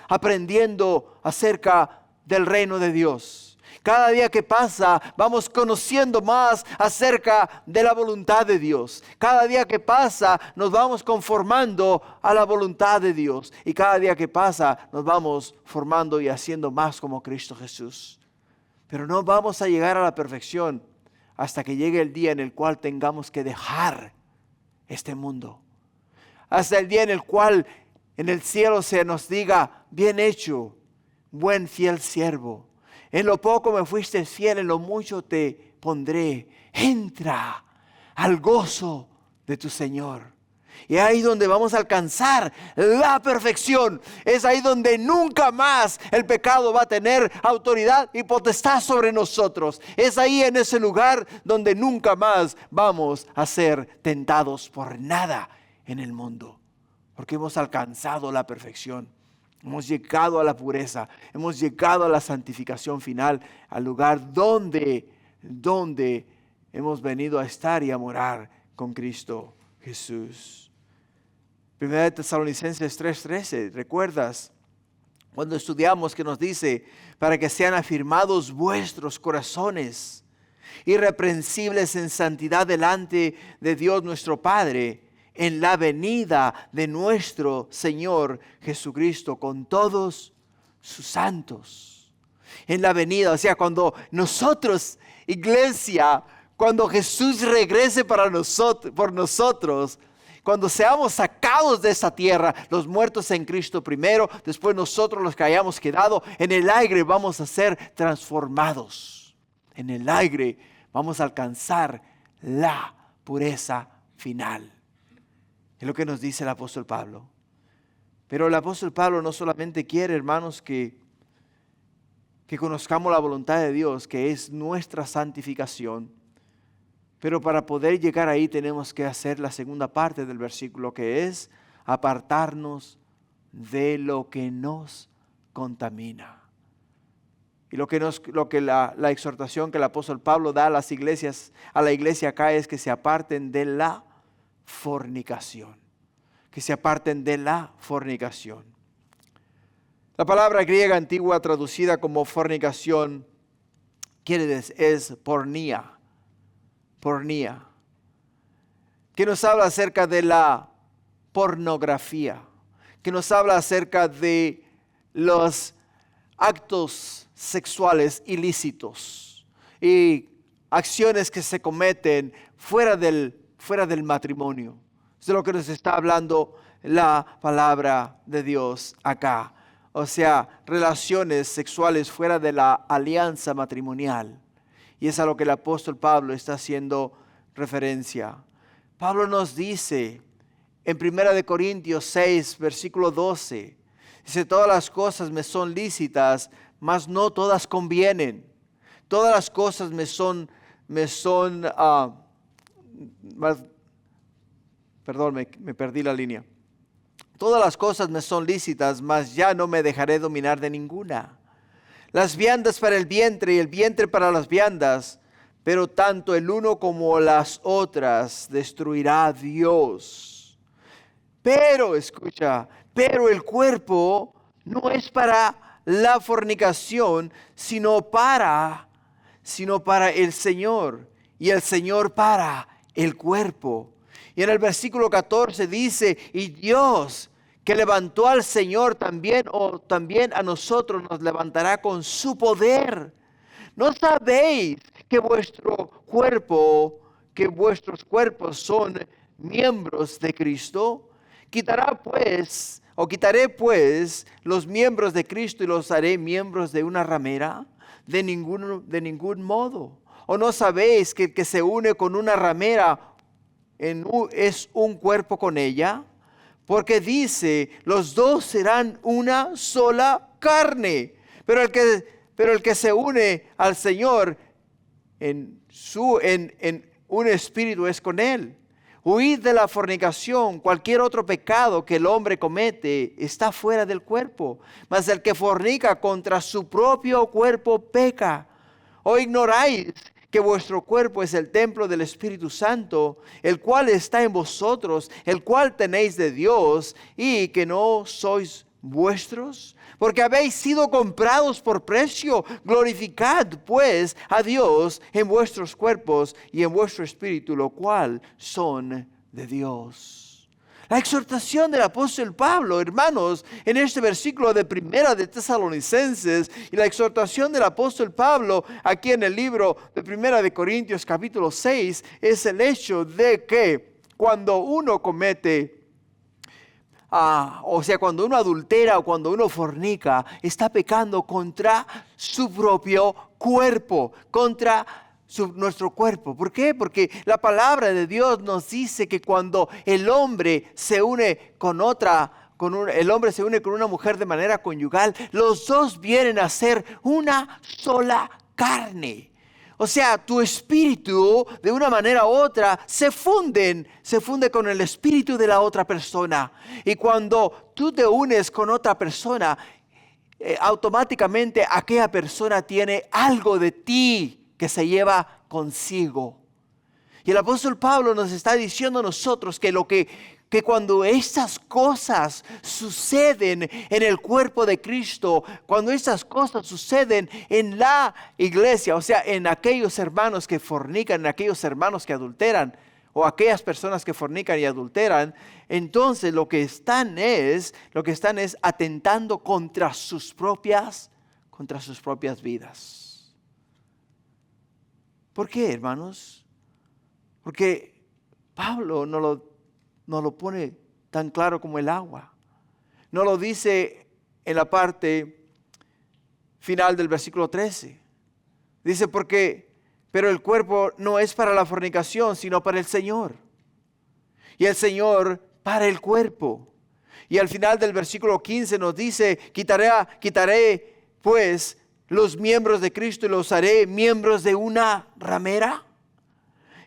aprendiendo acerca del reino de Dios. Cada día que pasa vamos conociendo más acerca de la voluntad de Dios. Cada día que pasa nos vamos conformando a la voluntad de Dios. Y cada día que pasa nos vamos formando y haciendo más como Cristo Jesús. Pero no vamos a llegar a la perfección hasta que llegue el día en el cual tengamos que dejar este mundo. Hasta el día en el cual en el cielo se nos diga: bien hecho, buen fiel siervo. En lo poco me fuiste fiel, en lo mucho te pondré. Entra al gozo de tu Señor. Y ahí donde vamos a alcanzar la perfección. Es ahí donde nunca más el pecado va a tener autoridad y potestad sobre nosotros. Es ahí, en ese lugar, donde nunca más vamos a ser tentados por nada en el mundo. Porque hemos alcanzado la perfección. Hemos llegado a la pureza. Hemos llegado a la santificación final. Al lugar donde hemos venido a estar y a morar con Cristo Jesús. Primera de Tesalonicenses 3:13, ¿recuerdas? Cuando estudiamos que nos dice: para que sean afirmados vuestros corazones, irreprensibles en santidad delante de Dios nuestro Padre, en la venida de nuestro Señor Jesucristo con todos sus santos. En la venida, o sea, cuando nosotros, iglesia, cuando Jesús regrese por nosotros, cuando seamos sacados de esta tierra, los muertos en Cristo primero, después nosotros los que hayamos quedado, en el aire vamos a ser transformados. En el aire vamos a alcanzar la pureza final. Es lo que nos dice el apóstol Pablo. Pero el apóstol Pablo no solamente quiere, hermanos, que conozcamos la voluntad de Dios, que es nuestra santificación. Pero para poder llegar ahí tenemos que hacer la segunda parte del versículo, que es apartarnos de lo que nos contamina. Y la exhortación que el apóstol Pablo da a las iglesias, a la iglesia acá, es que se aparten de la fornicación. que se aparten de la fornicación. La palabra griega antigua traducida como fornicación es pornía, que nos habla acerca de la pornografía, que nos habla acerca de los actos sexuales ilícitos y acciones que se cometen fuera del matrimonio. Es de lo que nos está hablando la palabra de Dios acá. O sea, relaciones sexuales fuera de la alianza matrimonial. Y es a lo que el apóstol Pablo está haciendo referencia. Pablo nos dice en 1 Corintios 6, versículo 12, dice, todas las cosas me son lícitas, mas no todas convienen. Todas las cosas me son me perdí la línea. Todas las cosas me son lícitas, mas ya no me dejaré dominar de ninguna. Las viandas para el vientre y el vientre para las viandas, pero tanto el uno como las otras destruirá Dios. Pero, escucha, pero el cuerpo no es para la fornicación, sino para el Señor, y el Señor para el cuerpo. Y en el versículo 14 dice, y Dios que levantó al Señor también a nosotros nos levantará con su poder. ¿No sabéis que vuestros cuerpos son miembros de Cristo? Quitaré pues los miembros de Cristo y los haré miembros de una ramera. De ningún modo. ¿O no sabéis que el que se une con una ramera es un cuerpo con ella? Porque dice, los dos serán una sola carne. Pero el que se une al Señor en un espíritu es con Él. Huid de la fornicación. Cualquier otro pecado que el hombre comete está fuera del cuerpo. Mas el que fornica contra su propio cuerpo peca. ¿O ignoráis que vuestro cuerpo es el templo del Espíritu Santo, el cual está en vosotros, el cual tenéis de Dios, y que no sois vuestros? Porque habéis sido comprados por precio. Glorificad pues a Dios en vuestros cuerpos y en vuestro espíritu, lo cual son de Dios. La exhortación del apóstol Pablo, hermanos, en este versículo de Primera de Tesalonicenses, y la exhortación del apóstol Pablo aquí en el libro de Primera de Corintios capítulo 6, es el hecho de que cuando uno comete cuando uno adultera o cuando uno fornica, está pecando contra su propio cuerpo, contra nuestro cuerpo. ¿Por qué? Porque la palabra de Dios nos dice que cuando el hombre se une con una mujer de manera conyugal, los dos vienen a ser una sola carne. O sea, tu espíritu de una manera u otra se funde con el espíritu de la otra persona. Y cuando tú te unes con otra persona, automáticamente aquella persona tiene algo de ti que se lleva consigo. Y el apóstol Pablo nos está diciendo a nosotros que cuando estas cosas suceden en el cuerpo de Cristo, cuando estas cosas suceden en la iglesia, o sea, en aquellos hermanos que fornican, en aquellos hermanos que adulteran, o aquellas personas que fornican y adulteran, entonces lo que están es atentando contra sus propias vidas. ¿Por qué, hermanos? Porque Pablo no lo pone tan claro como el agua. No lo dice en la parte final del versículo 13. Dice, pero el cuerpo no es para la fornicación, sino para el Señor. Y el Señor para el cuerpo. Y al final del versículo 15 nos dice, quitaré pues los miembros de Cristo y los haré miembros de una ramera.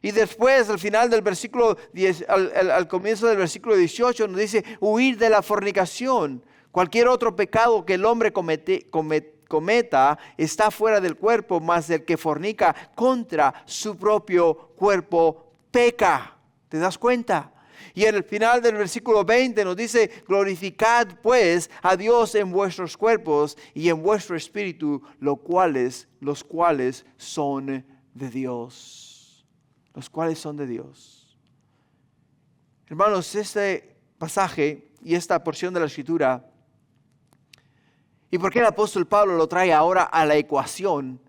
Y después, al final del versículo 10, al comienzo del versículo 18, nos dice, huir de la fornicación. Cualquier otro pecado que el hombre cometa está fuera del cuerpo, mas el que fornica contra su propio cuerpo peca. ¿Te das cuenta? Y en el final del versículo 20 nos dice, glorificad pues a Dios en vuestros cuerpos y en vuestro espíritu, los cuales son de Dios. Los cuales son de Dios. Hermanos, este pasaje y esta porción de la Escritura, ¿y por qué el apóstol Pablo lo trae ahora a la ecuación?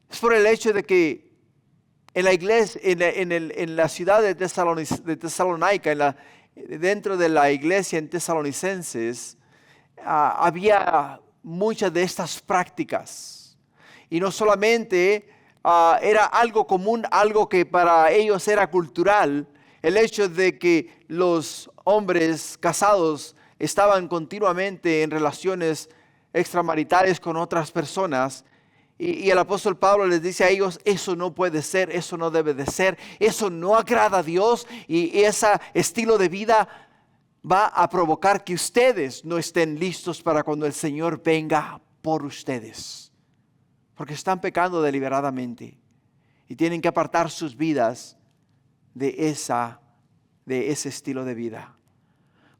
Es por el hecho de que en la iglesia, en la ciudad de Tesalónica, dentro de la iglesia en Tesalonicenses, había muchas de estas prácticas. Y no solamente era algo común, algo que para ellos era cultural, el hecho de que los hombres casados estaban continuamente en relaciones extramaritales con otras personas. Y el apóstol Pablo les dice a ellos, eso no puede ser, eso no debe de ser, eso no agrada a Dios y ese estilo de vida va a provocar que ustedes no estén listos para cuando el Señor venga por ustedes. Porque están pecando deliberadamente y tienen que apartar sus vidas de ese estilo de vida.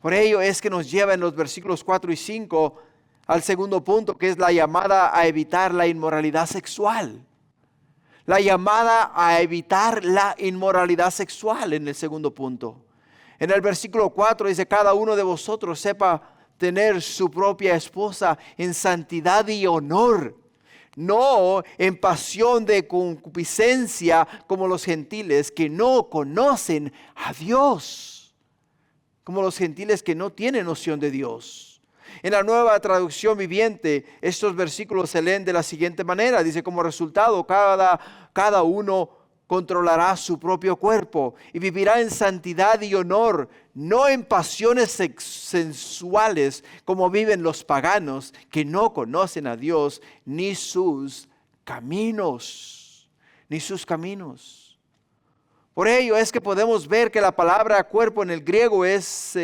Por ello es que nos lleva en los versículos 4 y 5 al segundo punto, que es la llamada a evitar la inmoralidad sexual. La llamada a evitar la inmoralidad sexual en el segundo punto. En el versículo 4 dice, cada uno de vosotros sepa tener su propia esposa en santidad y honor, no en pasión de concupiscencia como los gentiles que no conocen a Dios, como los gentiles que no tienen noción de Dios. En la Nueva Traducción Viviente, estos versículos se leen de la siguiente manera. Dice, como resultado, cada uno controlará su propio cuerpo y vivirá en santidad y honor, no en pasiones sensuales como viven los paganos que no conocen a Dios ni sus caminos. Por ello es que podemos ver que la palabra cuerpo en el griego es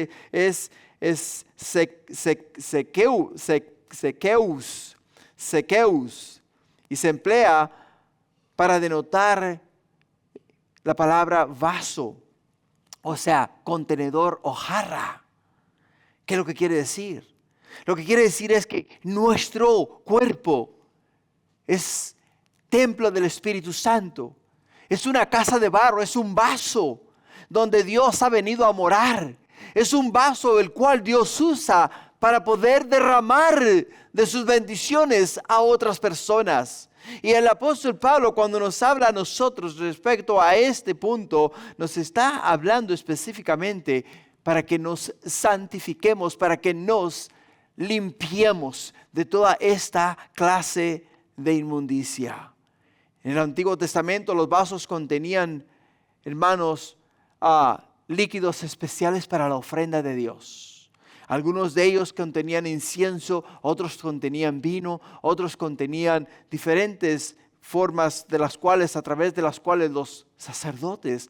sekeus, y se emplea para denotar la palabra vaso, o sea, contenedor o jarra. ¿Qué es lo que quiere decir? Lo que quiere decir es que nuestro cuerpo es templo del Espíritu Santo. Es una casa de barro, es un vaso donde Dios ha venido a morar. Es un vaso el cual Dios usa para poder derramar de sus bendiciones a otras personas. Y el apóstol Pablo, cuando nos habla a nosotros respecto a este punto, nos está hablando específicamente para que nos santifiquemos, para que nos limpiemos de toda esta clase de inmundicia. En el Antiguo Testamento los vasos contenían, hermanos, líquidos especiales para la ofrenda de Dios. Algunos de ellos contenían incienso, otros contenían vino, otros contenían diferentes formas a través de las cuales los sacerdotes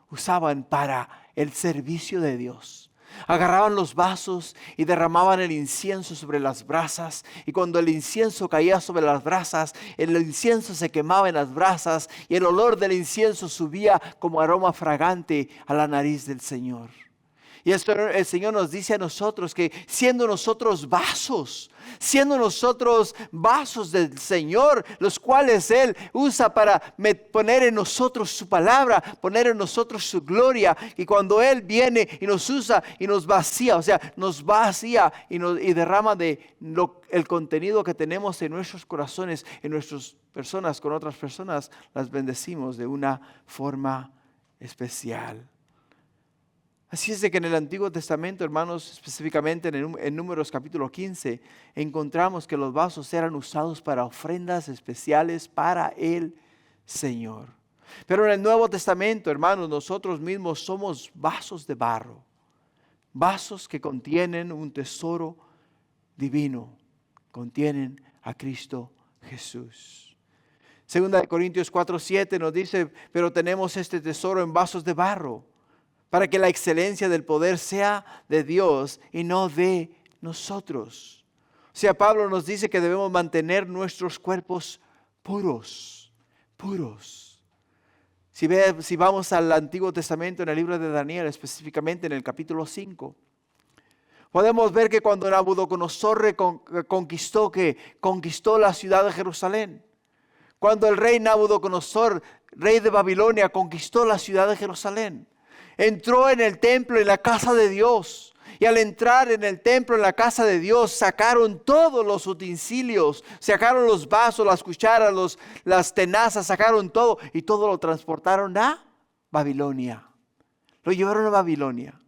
usaban para el servicio de Dios. Agarraban los vasos y derramaban el incienso sobre las brasas, y cuando el incienso caía sobre las brasas, el incienso se quemaba en las brasas y el olor del incienso subía como aroma fragante a la nariz del Señor. Y esto el Señor nos dice a nosotros que siendo nosotros vasos del Señor, los cuales Él usa para poner en nosotros su palabra, poner en nosotros su gloria, y cuando Él viene y nos usa y nos vacía, y derrama el contenido que tenemos en nuestros corazones, en nuestras personas, con otras personas, las bendecimos de una forma especial. Así es de que en el Antiguo Testamento, hermanos, específicamente en Números capítulo 15, encontramos que los vasos eran usados para ofrendas especiales para el Señor. Pero en el Nuevo Testamento, hermanos, nosotros mismos somos vasos de barro, vasos que contienen un tesoro divino, contienen a Cristo Jesús. Segunda de Corintios 4:7 nos dice, pero tenemos este tesoro en vasos de barro, para que la excelencia del poder sea de Dios y no de nosotros. O sea, Pablo nos dice que debemos mantener nuestros cuerpos puros. Si vamos al Antiguo Testamento, en el libro de Daniel, específicamente en el capítulo 5, podemos ver que cuando Nabucodonosor conquistó la ciudad de Jerusalén, cuando el rey Nabucodonosor, rey de Babilonia, conquistó la ciudad de Jerusalén, entró en el templo, en la casa de Dios. Y al entrar en el templo, en la casa de Dios, sacaron todos los utensilios, sacaron los vasos, las cucharas, las tenazas, sacaron todo y todo lo transportaron a Babilonia. Lo llevaron a Babilonia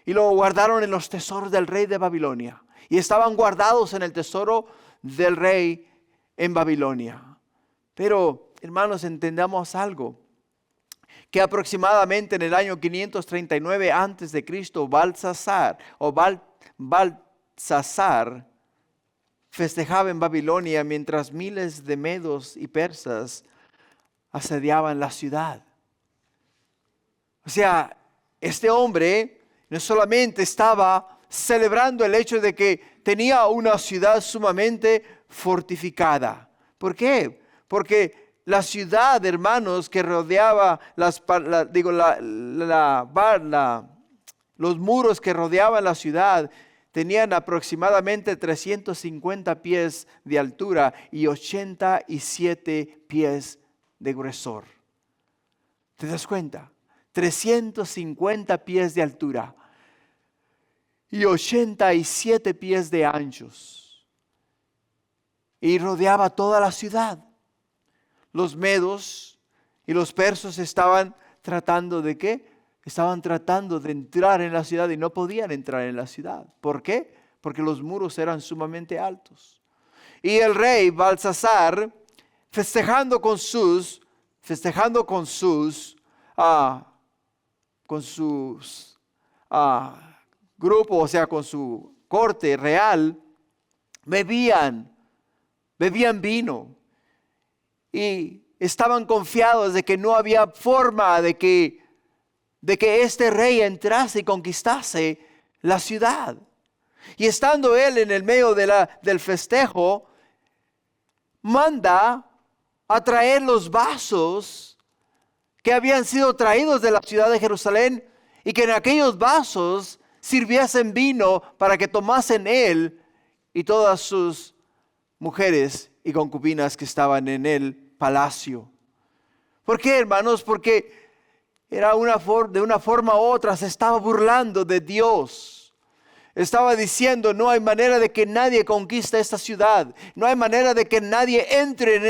y lo guardaron en los tesoros del rey de Babilonia. Y estaban guardados en el tesoro del rey en Babilonia. Pero, hermanos, entendamos algo. Que aproximadamente en el año 539 antes de Cristo, Baltasar festejaba en Babilonia mientras miles de medos y persas asediaban la ciudad. O sea, este hombre no solamente estaba celebrando el hecho de que tenía una ciudad sumamente fortificada. ¿Por qué? Porque la ciudad, hermanos, que rodeaba los muros que rodeaban la ciudad tenían aproximadamente 350 pies de altura y 87 pies de grosor. ¿Te das cuenta? 350 pies de altura y 87 pies de anchos. Y rodeaba toda la ciudad. Los medos y los persas estaban tratando ¿de qué? Estaban tratando de entrar en la ciudad y no podían entrar en la ciudad. ¿Por qué? Porque los muros eran sumamente altos. Y el rey Baltasar, festejando con sus grupos, o sea, con su corte real, bebían vino. Y estaban confiados de que no había forma de que este rey entrase y conquistase la ciudad. Y estando él en el medio del festejo, manda a traer los vasos que habían sido traídos de la ciudad de Jerusalén y que en aquellos vasos sirviesen vino para que tomasen él y todas sus mujeres y concubinas que estaban en el palacio. ¿Por qué, hermanos? Porque de una forma u otra se estaba burlando de Dios. Estaba diciendo, no hay manera de que nadie conquiste esta ciudad. No hay manera de que nadie entre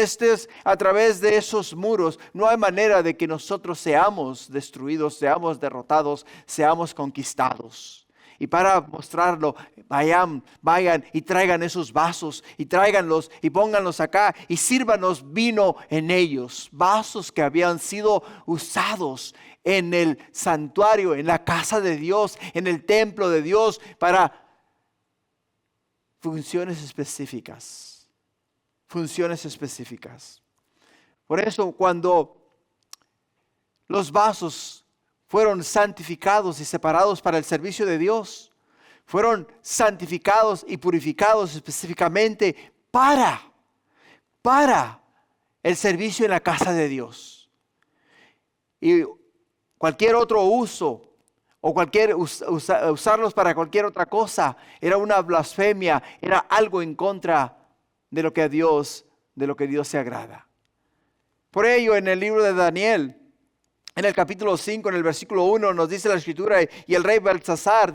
a través de esos muros. No hay manera de que nosotros seamos destruidos, seamos derrotados, seamos conquistados. Y para mostrarlo, vayan y traigan esos vasos y tráiganlos y pónganlos acá y sírvanos vino en ellos. Vasos que habían sido usados en el santuario, en la casa de Dios, en el templo de Dios para funciones específicas. Funciones específicas. Por eso cuando los vasos fueron santificados y separados para el servicio de Dios, fueron santificados y purificados específicamente para el servicio en la casa de Dios. Y cualquier otro uso o usarlos para cualquier otra cosa era una blasfemia, era algo en contra de lo que Dios se agrada. Por ello, en el libro de Daniel, en el capítulo 5, en el versículo 1, nos dice la escritura, y el rey Baltasar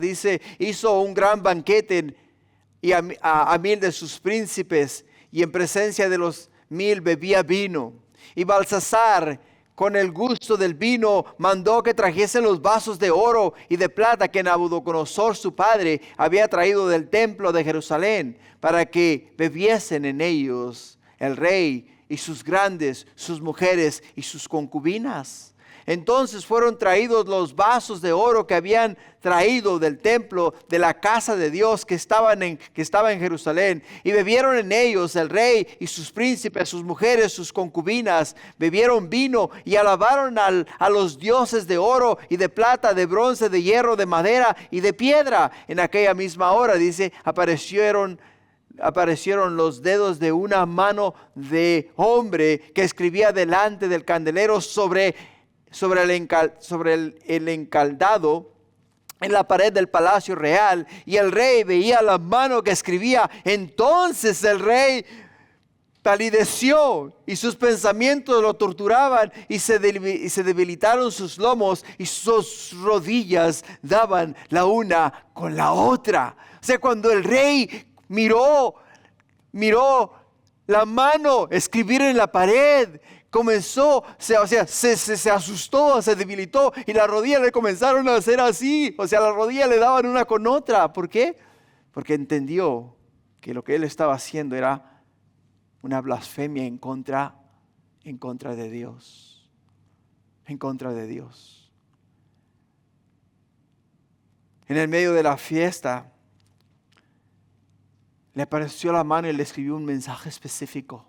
hizo un gran banquete y a 1000 de sus príncipes, y en presencia de los 1000 bebía vino. Y Baltasar, con el gusto del vino, mandó que trajesen los vasos de oro y de plata que Nabucodonosor su padre había traído del templo de Jerusalén, para que bebiesen en ellos el rey y sus grandes, sus mujeres y sus concubinas. Entonces fueron traídos los vasos de oro que habían traído del templo de la casa de Dios que estaba en Jerusalén. Y bebieron en ellos el rey y sus príncipes, sus mujeres, sus concubinas. Bebieron vino y alabaron a los dioses de oro y de plata, de bronce, de hierro, de madera y de piedra. En aquella misma hora, dice, aparecieron los dedos de una mano de hombre que escribía delante del candelero sobre sobre el encaldado en la pared del palacio real, y el rey veía la mano que escribía. Entonces el rey palideció y sus pensamientos lo torturaban, y se debilitaron sus lomos y sus rodillas daban la una con la otra. O sea, cuando el rey miró la mano escribir en la pared, comenzó, se asustó, se debilitó, y las rodillas le comenzaron a hacer así. O sea, las rodillas le daban una con otra. ¿Por qué? Porque entendió que lo que él estaba haciendo era una blasfemia en contra de Dios. En contra de Dios. En el medio de la fiesta, le apareció la mano y le escribió un mensaje específico.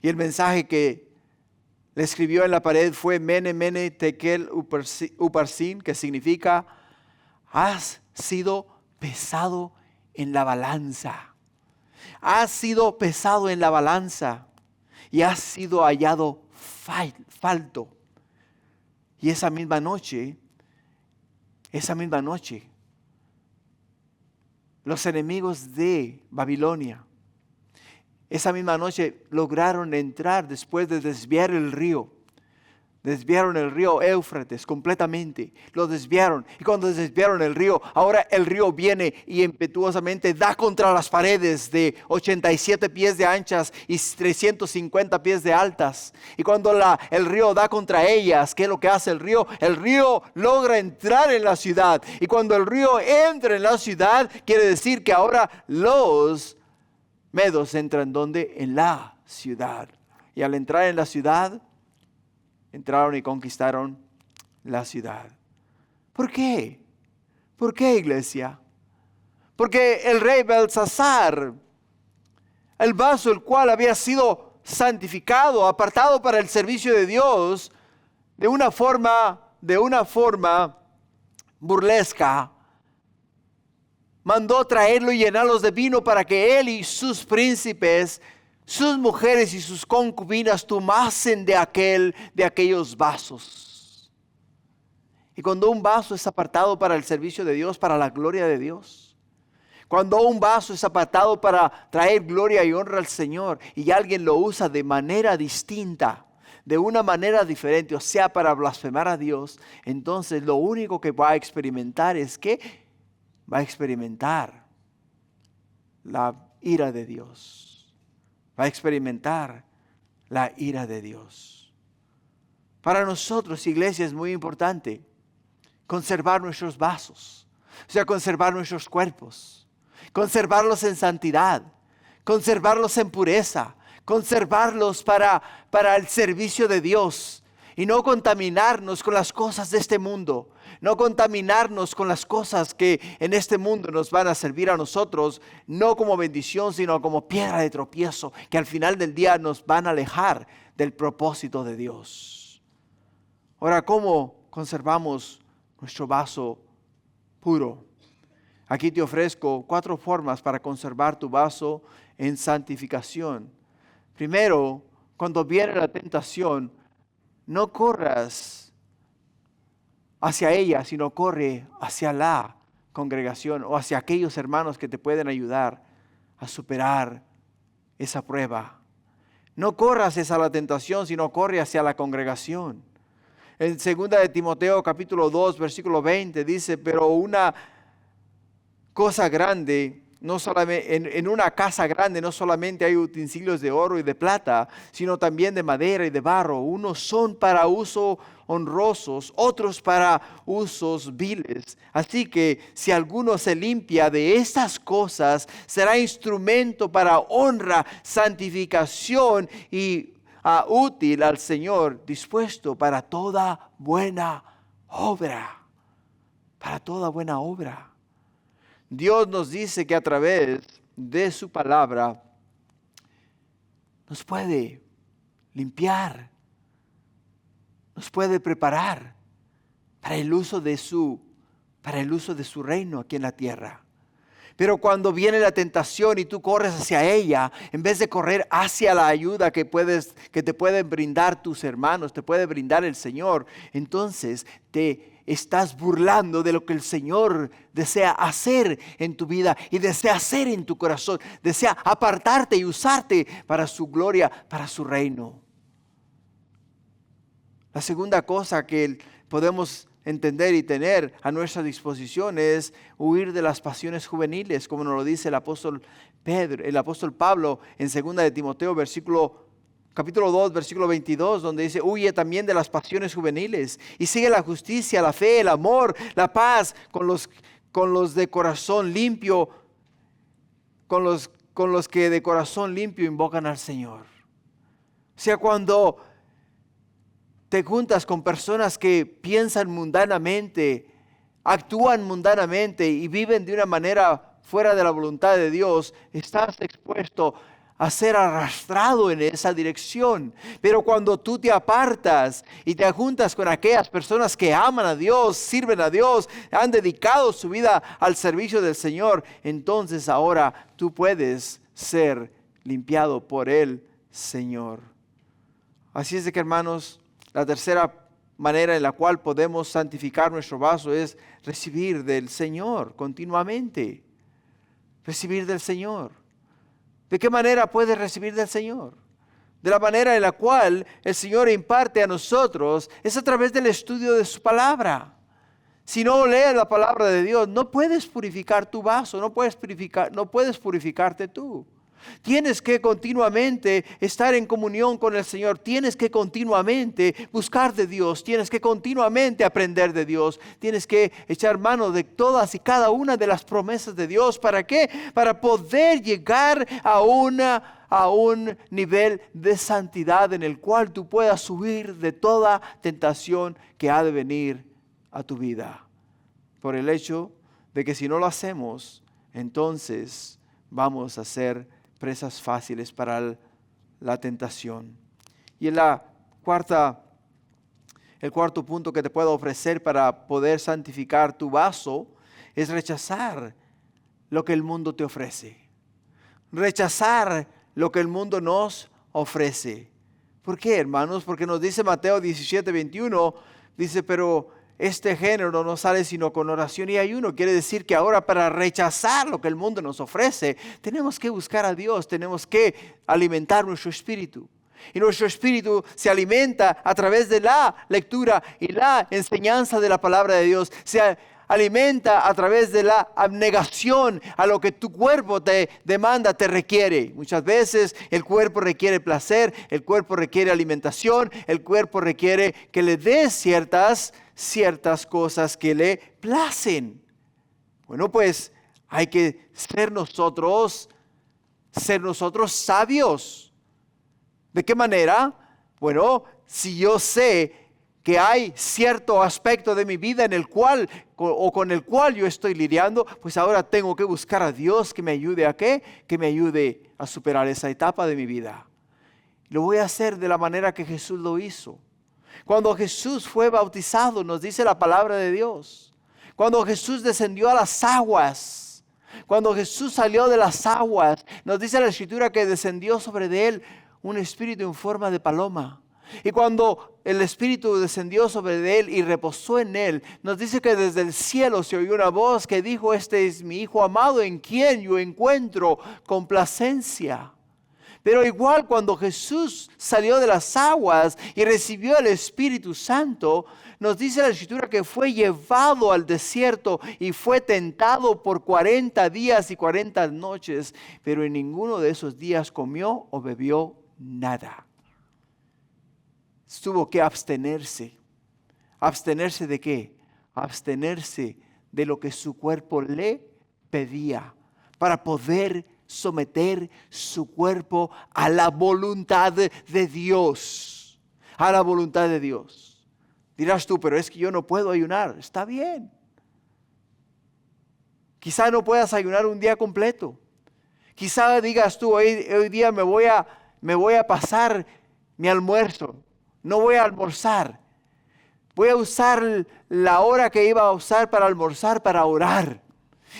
Y el mensaje que le escribió en la pared fue Mene, Mene, Tekel, Uparsin, que significa: has sido pesado en la balanza. Has sido pesado en la balanza y has sido hallado falto. Y esa misma noche, los enemigos de Babilonia, esa misma noche lograron entrar después de desviar el río. Desviaron el río Éufrates completamente. Lo desviaron. Y cuando desviaron el río, ahora el río viene y impetuosamente da contra las paredes de 87 pies de anchas y 350 pies de altas. Y cuando el río da contra ellas, ¿qué es lo que hace el río? El río logra entrar en la ciudad. Y cuando el río entra en la ciudad, quiere decir que ahora los medos entran ¿dónde? En la ciudad. Y al entrar en la ciudad, entraron y conquistaron la ciudad. ¿Por qué? ¿Por qué, iglesia? Porque el rey Belsasar, el vaso el cual había sido santificado, apartado para el servicio de Dios, de una forma burlesca, mandó traerlo y llenarlos de vino para que él y sus príncipes, sus mujeres y sus concubinas tomasen de aquellos vasos. Y cuando un vaso es apartado para el servicio de Dios, para la gloria de Dios, cuando un vaso es apartado para traer gloria y honra al Señor, y alguien lo usa de manera distinta, de una manera diferente, o sea, para blasfemar a Dios, entonces lo único que va a experimentar es que va a experimentar la ira de Dios. Va a experimentar la ira de Dios. Para nosotros, iglesia, es muy importante conservar nuestros vasos, o sea, conservar nuestros cuerpos, conservarlos en santidad, conservarlos en pureza, conservarlos para el servicio de Dios, y no contaminarnos con las cosas de este mundo. No contaminarnos con las cosas que en este mundo nos van a servir a nosotros, no como bendición, sino como piedra de tropiezo, que al final del día nos van a alejar del propósito de Dios. Ahora, ¿cómo conservamos nuestro vaso puro? Aquí te ofrezco 4 formas para conservar tu vaso en santificación. Primero, cuando viene la tentación, no corras hacia ella, sino corre hacia la congregación o hacia aquellos hermanos que te pueden ayudar a superar esa prueba. No corras hacia la tentación, sino corre hacia la congregación. En 2 de Timoteo capítulo 2, versículo 20 dice: pero una cosa grande, no solamente, en una casa grande no solamente hay utensilios de oro y de plata, sino también de madera y de barro. Unos son para uso honrosos, otros para usos viles. Así que si alguno se limpia de estas cosas, será instrumento para honra, santificación y útil al Señor, dispuesto para toda buena obra. Para toda buena obra. Dios nos dice que a través de su palabra nos puede limpiar, nos puede preparar para el uso de su reino aquí en la tierra. Pero cuando viene la tentación y tú corres hacia ella, en vez de correr hacia la ayuda que te pueden brindar tus hermanos, te puede brindar el Señor, entonces te estás burlando de lo que el Señor desea hacer en tu vida y desea hacer en tu corazón. Desea apartarte y usarte para su gloria, para su reino. La segunda cosa que podemos entender y tener a nuestra disposición es huir de las pasiones juveniles, como nos lo dice el apóstol Pablo en 2 de Timoteo, capítulo 2, versículo 22, donde dice: huye también de las pasiones juveniles y sigue la justicia, la fe, el amor, la paz con los de corazón limpio, con los que de corazón limpio invocan al Señor. O sea, cuando te juntas con personas que piensan mundanamente, actúan mundanamente y viven de una manera fuera de la voluntad de Dios, estás expuesto a ser arrastrado en esa dirección. Pero cuando tú te apartas y te juntas con aquellas personas que aman a Dios, sirven a Dios, han dedicado su vida al servicio del Señor, entonces ahora tú puedes ser limpiado por el Señor. Así es de que, hermanos, la tercera manera en la cual podemos santificar nuestro vaso es recibir del Señor continuamente. Recibir del Señor. ¿De qué manera puedes recibir del Señor? De la manera en la cual el Señor imparte a nosotros es a través del estudio de su palabra. Si no lees la palabra de Dios, no puedes purificar tu vaso, no puedes purificarte tú. Tienes que continuamente estar en comunión con el Señor. Tienes que continuamente buscar de Dios. Tienes que continuamente aprender de Dios. Tienes que echar mano de todas y cada una de las promesas de Dios. ¿Para qué? Para poder llegar a un nivel de santidad en el cual tú puedas huir de toda tentación que ha de venir a tu vida. Por el hecho de que si no lo hacemos, entonces vamos a ser presas fáciles para la tentación. Y el cuarto punto que te puedo ofrecer para poder santificar tu vaso es rechazar lo que el mundo te ofrece. Rechazar lo que el mundo nos ofrece. ¿Por qué, hermanos? Porque nos dice Mateo 17, 21, dice: pero este género no sale sino con oración y ayuno. Quiere decir que ahora, para rechazar lo que el mundo nos ofrece, tenemos que buscar a Dios, tenemos que alimentar nuestro espíritu. Y nuestro espíritu se alimenta a través de la lectura y la enseñanza de la palabra de Dios. Se alimenta a través de la abnegación a lo que tu cuerpo te demanda, te requiere. Muchas veces el cuerpo requiere placer, el cuerpo requiere alimentación, el cuerpo requiere que le des ciertas cosas que le placen. Bueno, pues hay que ser nosotros sabios. ¿De qué manera? Bueno, si yo sé que hay cierto aspecto de mi vida en el cual o con el cual yo estoy lidiando, pues ahora tengo que buscar a Dios que me ayude ¿a qué? Que me ayude a superar esa etapa de mi vida. Lo voy a hacer de la manera que Jesús lo hizo. Cuando Jesús fue bautizado, nos dice la palabra de Dios. Cuando Jesús descendió a las aguas, cuando Jesús salió de las aguas, nos dice la Escritura que descendió sobre de él un espíritu en forma de paloma. Y cuando el Espíritu descendió sobre él y reposó en él, nos dice que desde el cielo se oyó una voz que dijo: este es mi Hijo amado, en quien yo encuentro complacencia. Pero igual, cuando Jesús salió de las aguas y recibió el Espíritu Santo, nos dice la Escritura que fue llevado al desierto y fue tentado por 40 días y 40 noches, pero en ninguno de esos días comió o bebió nada. Tuvo que abstenerse. ¿Abstenerse de qué? Abstenerse de lo que su cuerpo le pedía para poder someter su cuerpo a la voluntad de Dios. A la voluntad de Dios. Dirás tú: pero es que yo no puedo ayunar. Está bien. Quizá no puedas ayunar un día completo. Quizá digas tú: hoy día me voy a pasar mi almuerzo. No voy a almorzar. Voy a usar la hora que iba a usar para almorzar para orar.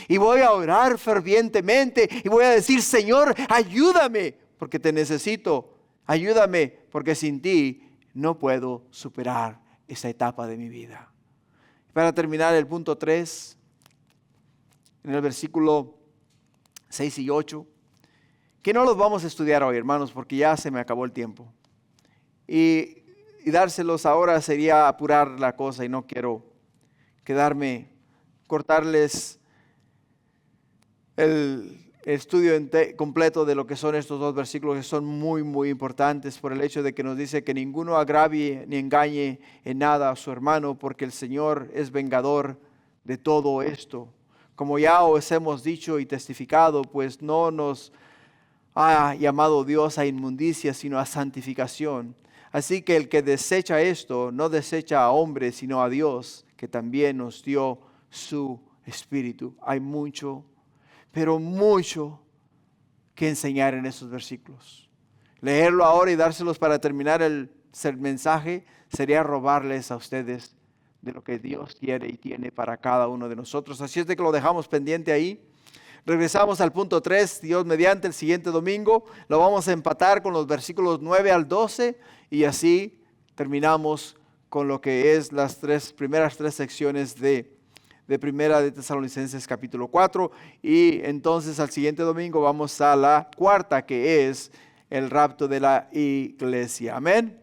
Y voy a orar fervientemente y voy a decir, Señor, ayúdame porque te necesito. Ayúdame porque sin ti no puedo superar esa etapa de mi vida. Para terminar, el punto 3, en el versículo 6 y 8, que no los vamos a estudiar hoy, hermanos, porque ya se me acabó el tiempo. Y dárselos ahora sería apurar la cosa y no quiero cortarles el estudio completo de lo que son estos dos versículos, que son muy, muy importantes por el hecho de que nos dice que ninguno agravie ni engañe en nada a su hermano, porque el Señor es vengador de todo esto. Como ya os hemos dicho y testificado, pues no nos ha llamado Dios a inmundicia, sino a santificación. Así que el que desecha esto, no desecha a hombres, sino a Dios, que también nos dio su Espíritu. Hay mucho, pero mucho que enseñar en estos versículos. Leerlo ahora y dárselos para terminar el mensaje sería robarles a ustedes de lo que Dios quiere y tiene para cada uno de nosotros. Así es de que lo dejamos pendiente ahí. Regresamos al punto 3, Dios mediante, el siguiente domingo. Lo vamos a empatar con los versículos 9 al 12 y así terminamos con lo que es las primeras tres secciones de Primera de Tesalonicenses capítulo 4. Y entonces al siguiente domingo vamos a la cuarta, que es el rapto de la iglesia. Amén.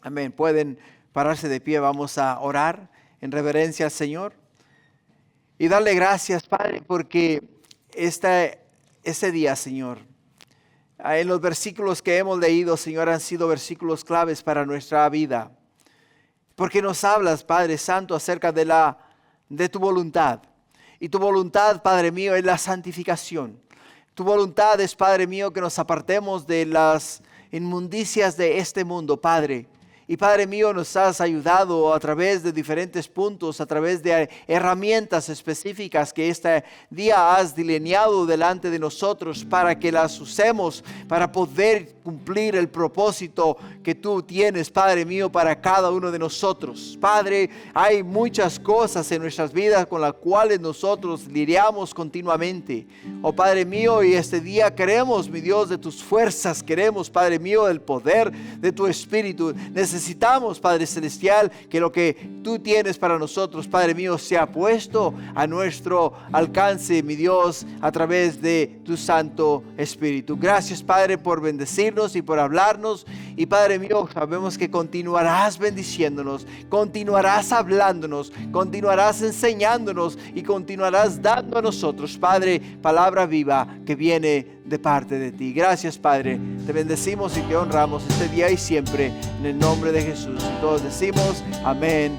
Amén. Pueden pararse de pie, vamos a orar en reverencia al Señor. Y darle gracias, Padre, porque ese día, Señor, en los versículos que hemos leído, Señor, han sido versículos claves para nuestra vida. Porque nos hablas, Padre Santo, acerca de tu voluntad. Y tu voluntad, Padre mío, es la santificación. Tu voluntad es, Padre mío, que nos apartemos de las inmundicias de este mundo, Padre. Y Padre mío, nos has ayudado a través de diferentes puntos, a través de herramientas específicas que este día has delineado delante de nosotros para que las usemos para poder cumplir el propósito que tú tienes, Padre mío, para cada uno de nosotros. Padre, hay muchas cosas en nuestras vidas con las cuales nosotros lidiamos continuamente. Oh Padre mío, y este día queremos, mi Dios, de tus fuerzas, queremos, Padre mío, del poder de tu Espíritu. Necesitamos, Padre Celestial, que lo que tú tienes para nosotros, Padre mío, sea puesto a nuestro alcance, mi Dios, a través de tu Santo Espíritu. Gracias, Padre, por bendecirnos y por hablarnos. Y Padre mío, sabemos que continuarás bendiciéndonos, continuarás hablándonos, continuarás enseñándonos y continuarás dando a nosotros, Padre, palabra viva que viene de parte de ti. Gracias, Padre. Te bendecimos y te honramos este día y siempre en el nombre de Jesús. Y todos decimos amén.